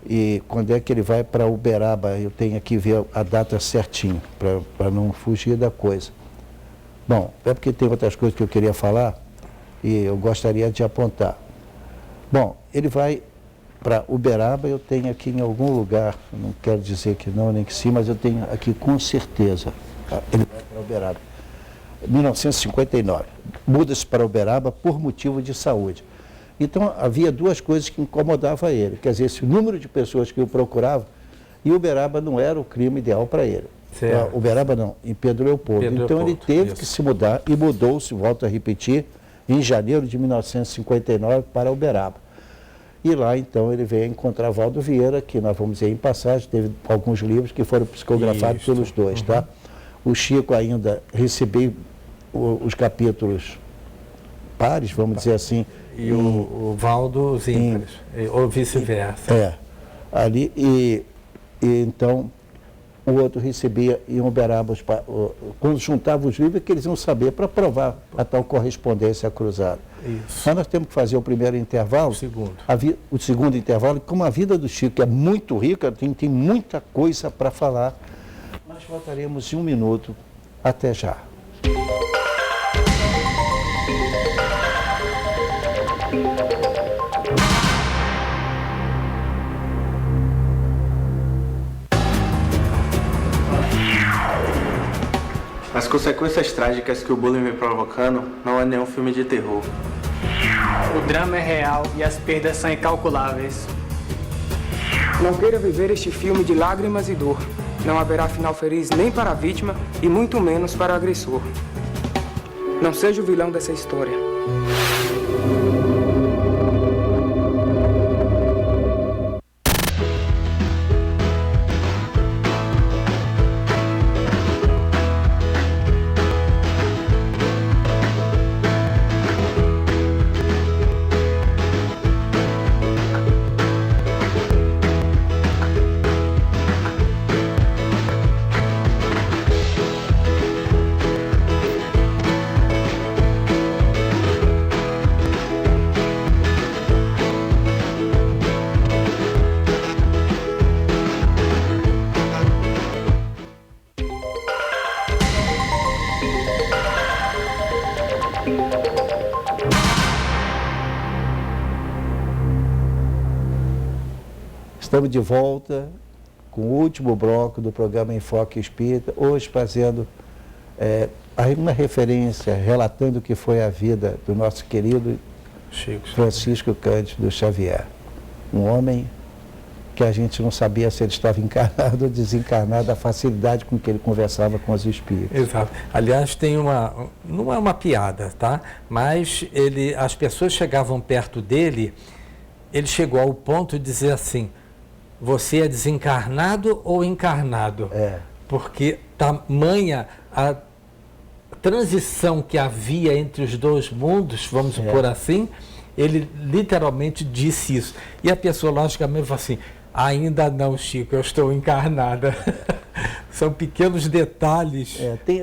E quando é que ele vai para Uberaba? Eu tenho aqui ver a data certinho, para não fugir da coisa. Bom, é porque tem outras coisas que eu queria falar e eu gostaria de apontar. Bom, ele vai para Uberaba, eu tenho aqui em algum lugar, não quero dizer que não, nem que sim, mas eu tenho aqui com certeza. Ele vai para Uberaba. 1959. Muda-se para Uberaba por motivo de saúde. Então, havia duas coisas que incomodavam ele. Quer dizer, esse número de pessoas que o procuravam, e Uberaba não era o clima ideal para ele. Uberaba não, em Pedro Leopoldo. Então, ele teve que se mudar, e mudou-se, volto a repetir, em janeiro de 1959 para Uberaba. E lá, então, ele veio encontrar Valdo Vieira, que nós vamos dizer em passagem, teve alguns livros que foram psicografados pelos dois, tá? O Chico ainda recebeu os capítulos pares, vamos dizer assim. E o Valdo os ímpares, ou vice-versa. Ali, e então, o outro recebia em Uberaba, quando juntava os livros, que eles iam saber para provar a tal correspondência cruzada. Isso. Mas nós temos que fazer o primeiro intervalo. O segundo intervalo, como a vida do Chico é muito rica, tem muita coisa para falar. Nós voltaremos em um minuto. Até já. As consequências trágicas que o bullying vem provocando não é nenhum filme de terror. O drama é real e as perdas são incalculáveis. Não queira viver este filme de lágrimas e dor. Não haverá final feliz nem para a vítima e muito menos para o agressor. Não seja o vilão dessa história. Estamos de volta com o último bloco do programa Enfoque Espírita, hoje fazendo uma referência, relatando o que foi a vida do nosso querido Francisco Cândido Xavier. Um homem que a gente não sabia se ele estava encarnado ou desencarnado, a facilidade com que ele conversava com os espíritos. Exato. Aliás, não é uma piada, tá? Mas as pessoas chegavam perto dele, ele chegou ao ponto de dizer assim, você é desencarnado ou encarnado? Porque tamanha a transição que havia entre os dois mundos, vamos supor assim, ele literalmente disse isso. E a pessoa, logicamente, falou assim, ainda não, Chico, eu estou encarnada. São pequenos detalhes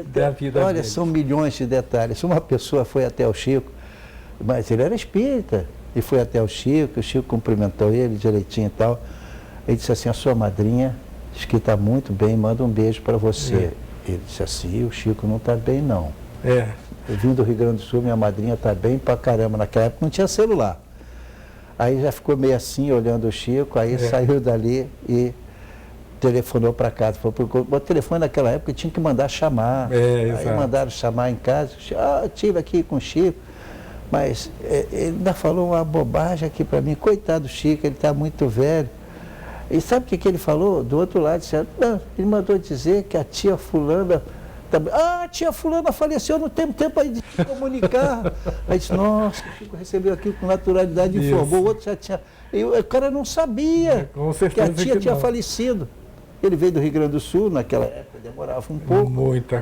da vida Olha, dele. são milhões de detalhes. Uma pessoa foi até o Chico, mas ele era espírita, e foi até o Chico cumprimentou ele direitinho e tal. Ele disse assim, a sua madrinha diz que está muito bem, manda um beijo para você. Ele disse assim, o Chico não está bem não. Eu vim do Rio Grande do Sul, minha madrinha está bem pra caramba. Naquela época não tinha celular. Aí já ficou meio assim, olhando o Chico, aí saiu dali e telefonou para casa. O telefone naquela época tinha que mandar chamar. Aí mandaram chamar em casa. Estive aqui com o Chico, mas ele ainda falou uma bobagem aqui para mim. Coitado do Chico, ele está muito velho. E sabe o que ele falou? Do outro lado, ele mandou dizer que a tia fulana... a tia fulana faleceu, não tem tempo aí de se comunicar. Aí disse, nossa, o Chico recebeu aquilo com naturalidade, informou, o outro já tinha... o cara não sabia que a tia tinha falecido. Ele veio do Rio Grande do Sul, naquela época demorava um pouco.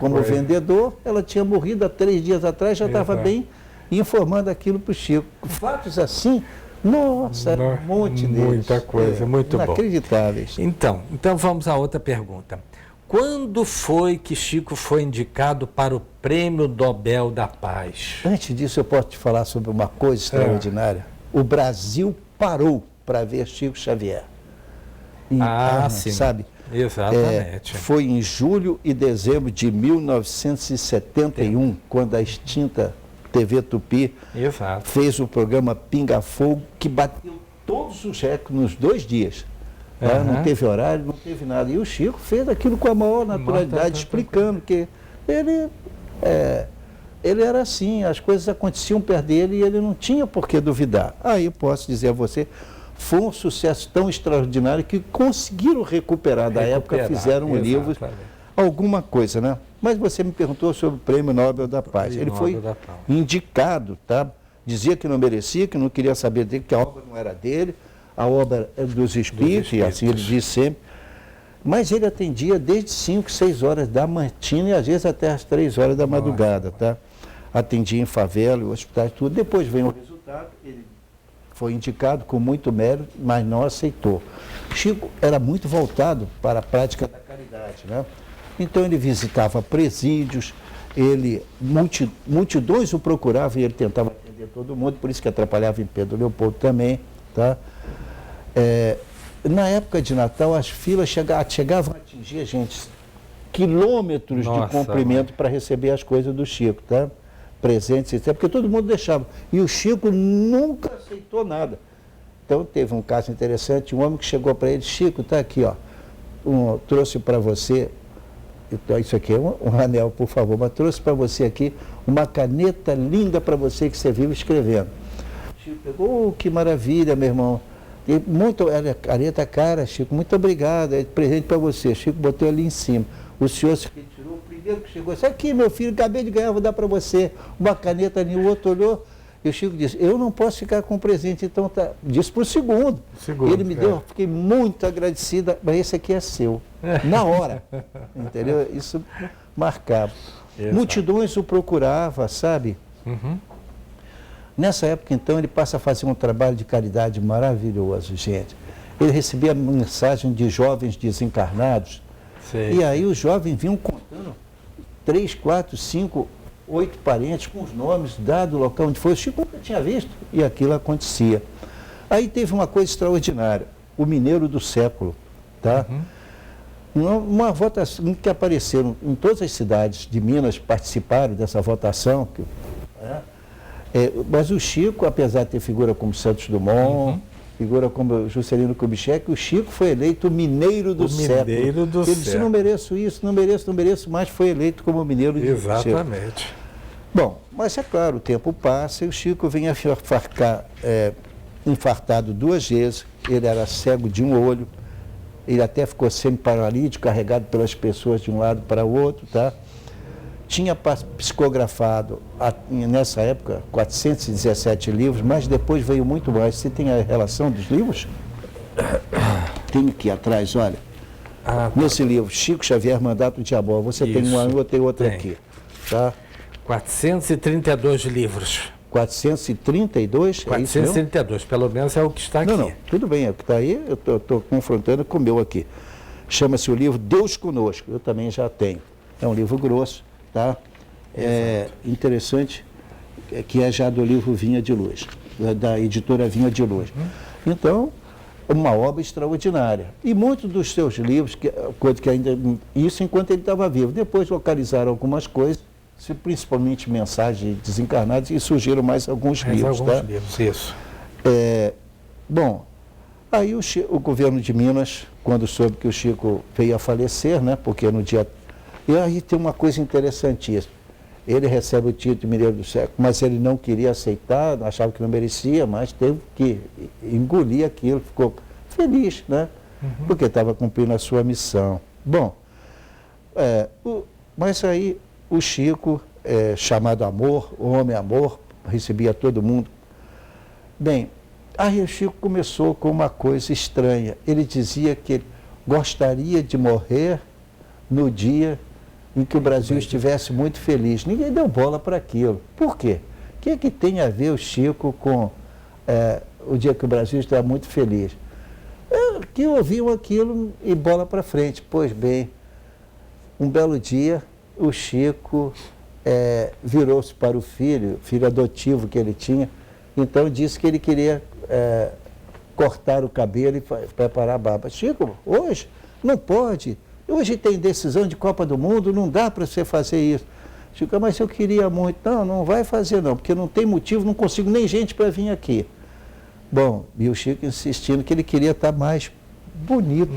Como vendedor, ela tinha morrido há 3 dias atrás, já estava bem, informando aquilo para o Chico. Fatos assim... Nossa, era um monte deles. Muita coisa, muito bom. Inacreditáveis. Então vamos a outra pergunta. Quando foi que Chico foi indicado para o Prêmio Nobel da Paz? Antes disso, eu posso te falar sobre uma coisa extraordinária. O Brasil parou para ver Chico Xavier. Sim. Sabe? Exatamente. Foi em julho e dezembro de 1971, quando a extinta TV Tupi fez o programa Pinga Fogo, que bateu todos os recordes nos 2 dias. Não teve horário, não teve nada. E o Chico fez aquilo com a maior naturalidade, explicando que ele era assim, as coisas aconteciam perto dele e ele não tinha por que duvidar. Aí eu posso dizer a você, foi um sucesso tão extraordinário que conseguiram recuperar da época, fizeram um livro, alguma coisa, né? Mas você me perguntou sobre o Prêmio Nobel da Paz. Ele foi indicado, tá? Dizia que não merecia, que não queria saber dele, que a obra não era dele, a obra era dos espíritos, e assim ele diz sempre. Mas ele atendia desde 5, 6 horas da matina e às vezes até as 3 horas da madrugada, tá? Atendia em favela, hospitais, tudo. Depois veio o resultado, ele foi indicado com muito mérito, mas não aceitou. Chico era muito voltado para a prática da caridade, né? Então ele visitava presídios, multidões o procuravam e ele tentava atender todo mundo, por isso que atrapalhava em Pedro Leopoldo também, tá? Na época de Natal, as filas chegavam a atingir, gente, quilômetros de comprimento para receber as coisas do Chico, tá? Presentes, etc., porque todo mundo deixava. E o Chico nunca aceitou nada. Então teve um caso interessante, um homem que chegou para ele, Chico, está aqui, ó, trouxe para você, então, isso aqui é um anel, por favor, mas trouxe para você aqui uma caneta linda para você que você vive escrevendo. Chico pegou, que maravilha, meu irmão. E caneta cara, Chico, muito obrigado, é presente para você. Chico botou ali em cima. O senhor se retirou, o primeiro que chegou, isso aqui, meu filho, acabei de ganhar, vou dar para você uma caneta ali. O outro olhou, e o Chico disse, eu não posso ficar com o presente, então tá. Disse para o segundo. Ele me deu, fiquei muito agradecida, mas esse aqui é seu. Na hora. Entendeu? Isso marcava. Multidões o procurava, sabe? Nessa época, então, ele passa a fazer um trabalho de caridade maravilhoso, gente. Ele recebia mensagem de jovens desencarnados, e aí os jovens vinham contando 3, 4, 5, 8 parentes com os nomes, dado o local onde foi. O Chico nunca tinha visto, e aquilo acontecia. Aí teve uma coisa extraordinária, o Mineiro do Século, tá? Uma votação que apareceram em todas as cidades de Minas, participaram dessa votação, mas o Chico, apesar de ter figura como Santos Dumont, figura como Juscelino Kubitschek, o Chico foi eleito Mineiro do Século. Ele disse, não mereço isso, não mereço, mas foi eleito como Mineiro do Século. Exatamente. Bom, mas é claro, o tempo passa e o Chico vem a ficar infartado 2 vezes, ele era cego de um olho, Ele até ficou semi-paralítico, carregado pelas pessoas de um lado para o outro, tá? Tinha psicografado, nessa época, 417 livros, mas depois veio muito mais. Você tem a relação dos livros? Tem aqui atrás, olha. Nesse livro, Chico Xavier, Mandato de Amor. Você tem uma, eu tenho outra aqui. Tá? 432 livros. 432? 432, pelo menos é o que está aqui. Não, tudo bem, é o que está aí, eu estou confrontando com o meu aqui. Chama-se o livro Deus Conosco, eu também já tenho. É um livro grosso, tá? É interessante, que é já do livro Vinha de Luz, da editora Vinha de Luz. Então, uma obra extraordinária. E muitos dos seus livros, que ainda, isso enquanto ele estava vivo, depois localizaram algumas coisas, principalmente mensagens desencarnadas, e surgiram mais alguns livros. Livros, isso. Bom, aí o governo de Minas, quando soube que o Chico veio a falecer, né, porque no dia... E aí tem uma coisa interessantíssima. Ele recebe o título de Mineiro do Século, mas ele não queria aceitar, achava que não merecia, mas teve que engolir aquilo, ficou feliz, né? Porque estava cumprindo a sua missão. Bom, mas aí o Chico, chamado Amor, o Homem Amor, recebia todo mundo. Bem, aí o Chico começou com uma coisa estranha. Ele dizia que ele gostaria de morrer no dia em que o Brasil estivesse muito feliz. Ninguém deu bola para aquilo. Por quê? O que é que tem a ver o Chico com o dia que o Brasil está muito feliz? Que ouviam aquilo e bola para frente. Pois bem, um belo dia, o Chico virou-se para o filho adotivo que ele tinha, então disse que ele queria cortar o cabelo e preparar a barba. Chico, hoje não pode. Hoje tem decisão de Copa do Mundo, não dá para você fazer isso. Chico, mas eu queria muito. Não, não vai fazer não, porque não tem motivo, não consigo nem gente para vir aqui. Bom, e o Chico insistindo que ele queria estar mais bonito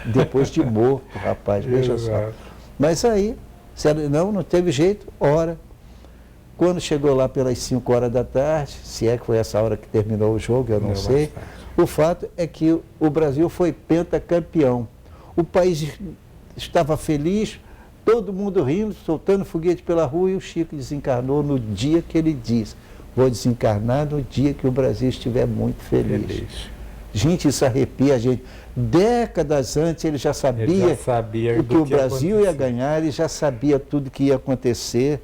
depois de morto, rapaz, veja só. Mas aí, não teve jeito, ora. Quando chegou lá pelas 5 horas da tarde, se é que foi essa hora que terminou o jogo, eu não sei, o fato é que o Brasil foi pentacampeão. O país estava feliz, todo mundo rindo, soltando foguete pela rua, e o Chico desencarnou no dia que ele disse: vou desencarnar no dia que o Brasil estiver muito feliz. Gente, isso arrepia a gente. Décadas antes ele já sabia o que o Brasil ia ganhar, ele já sabia tudo que ia acontecer.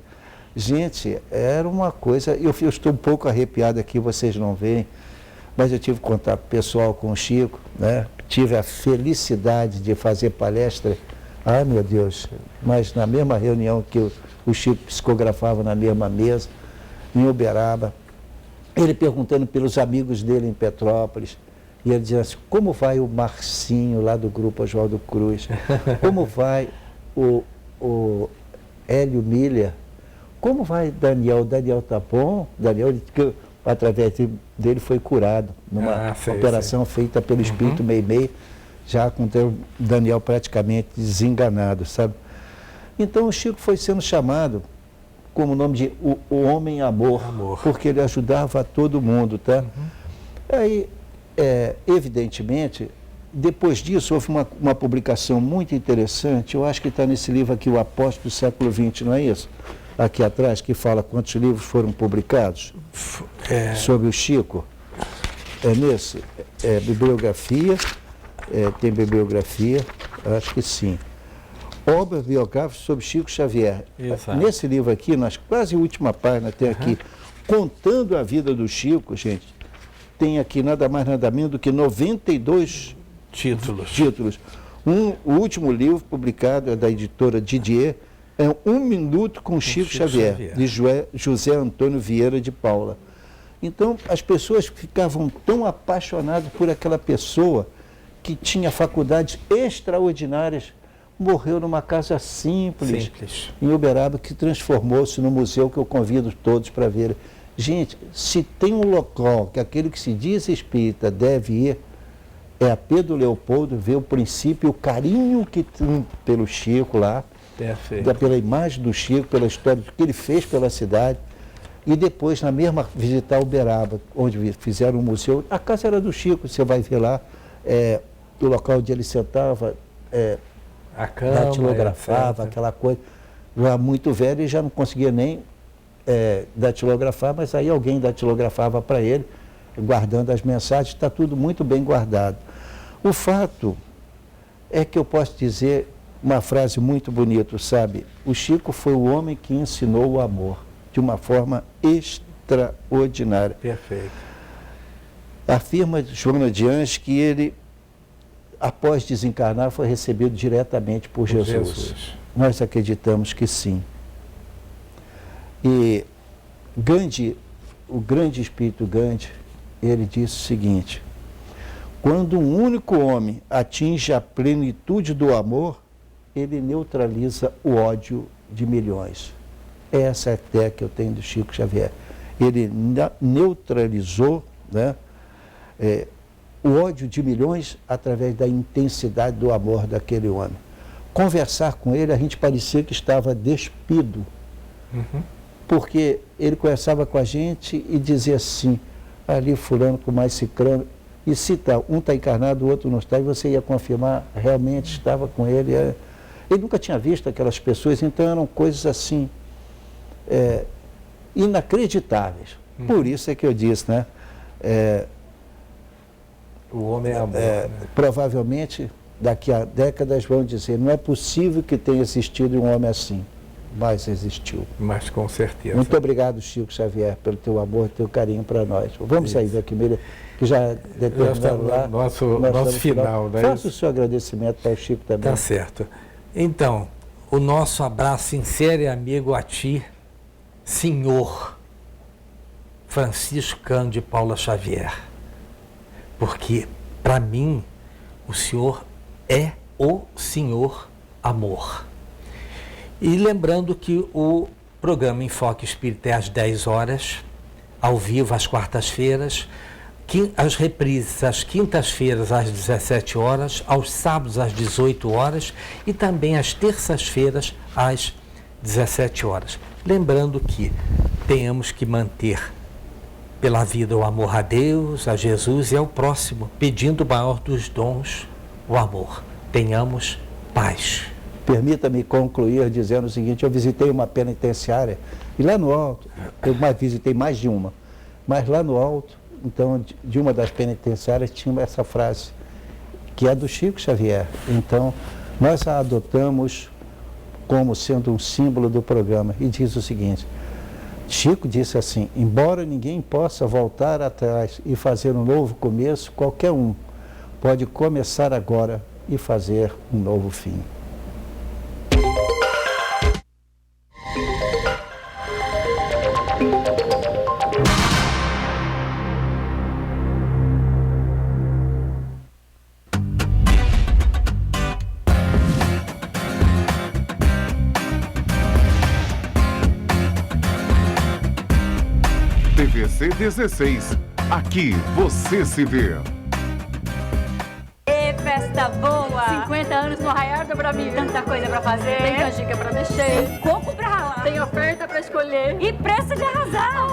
Gente, era uma coisa... Eu estou um pouco arrepiado aqui, vocês não veem, mas eu tive contato pessoal com o Chico, né? Tive a felicidade de fazer palestra, ai meu Deus, mas na mesma reunião que o Chico psicografava na mesma mesa, em Uberaba, ele perguntando pelos amigos dele em Petrópolis, e ele dizia assim: como vai o Marcinho lá do grupo Oswaldo Cruz? Como vai o Hélio Miller? Como vai Daniel? Daniel tá bom? Daniel, que através dele foi curado numa operação feita pelo Espírito Meimei, já com o Daniel praticamente desenganado, sabe? Então o Chico foi sendo chamado como o nome de o Homem Amor, porque ele ajudava a todo mundo, tá? Aí, evidentemente, depois disso houve uma publicação muito interessante, eu acho que está nesse livro aqui, O Apóstolo do Século XX, não é isso? Aqui atrás, que fala quantos livros foram publicados sobre o Chico. É nesse? Bibliografia, tem bibliografia, acho que sim. Obra biográfica sobre Chico Xavier. Exato. Nesse livro aqui, nas quase última página, tem aqui, contando a vida do Chico, gente, tem aqui nada mais nada menos do que 92 títulos. O último livro publicado é da editora Didier, é 1 Minuto com Chico Xavier, de José Antônio Vieira de Paula. Então, as pessoas ficavam tão apaixonadas por aquela pessoa que tinha faculdades extraordinárias, morreu numa casa simples. Em Uberaba, que transformou-se no museu que eu convido todos para ver. Gente, se tem um local que aquele que se diz espírita deve ir, é a Pedro Leopoldo, ver o princípio, o carinho que tem pelo Chico lá, pela imagem do Chico, pela história do que ele fez pela cidade, e depois, na mesma, visitar Uberaba, onde fizeram um museu. A casa era do Chico, você vai ver lá, do local onde ele sentava, a cama, datilografava, aquela coisa. Já muito velho e já não conseguia nem datilografar, mas aí alguém datilografava para ele, guardando as mensagens, está tudo muito bem guardado. O fato é que eu posso dizer uma frase muito bonita, sabe? O Chico foi o homem que ensinou o amor de uma forma extraordinária. Perfeito. Afirma Joana de Anjos que ele, após desencarnar, foi recebido diretamente por Jesus. Nós acreditamos que sim. E Gandhi, o grande espírito Gandhi, ele disse o seguinte: quando um único homem atinge a plenitude do amor, ele neutraliza o ódio de milhões. Essa é a ideia que eu tenho do Chico Xavier. Ele neutralizou, né, o ódio de milhões através da intensidade do amor daquele homem. Conversar com ele, a gente parecia que estava despido, porque ele conversava com a gente e dizia assim: ali fulano com mais cicrano, e se um está encarnado, o outro não está, e você ia confirmar, realmente estava com ele. Ele nunca tinha visto aquelas pessoas, então eram coisas assim, inacreditáveis. Por isso é que eu disse, né? O homem é amor. Né? Provavelmente, daqui a décadas vão dizer, não é possível que tenha existido um homem assim, mas existiu. Mas com certeza. Muito obrigado, Chico Xavier, pelo teu amor, teu carinho para nós. Vamos sair daqui, que já determinaram lá. Nosso final, né? Faça o seu agradecimento para o Chico também. Tá certo. Então, o nosso abraço sincero e amigo a ti, senhor Francisco Cândido de Paula Xavier. Porque, para mim, o senhor é o senhor amor. E lembrando que o programa Enfoque Espírita é às 10 horas, ao vivo, às quartas-feiras, as reprises às quintas-feiras às 17 horas, aos sábados às 18 horas e também às terças-feiras às 17 horas. Lembrando que tenhamos que manter pela vida o amor a Deus, a Jesus e ao próximo, pedindo o maior dos dons, o amor. Tenhamos paz. Permita-me concluir dizendo o seguinte: eu visitei uma penitenciária e lá no alto, eu visitei mais de uma, mas lá no alto, então, de uma das penitenciárias tinha essa frase, que é do Chico Xavier. Então, nós a adotamos como sendo um símbolo do programa. E diz o seguinte: Chico disse assim: embora ninguém possa voltar atrás e fazer um novo começo, qualquer um pode começar agora e fazer um novo fim. TVC 16. Aqui você se vê. E festa boa! 50 anos no Arraial do Bramido. Tanta coisa pra fazer. Tem canjica pra mexer. Tem coco pra ralar. Tem oferta pra escolher. E preço de arrasar.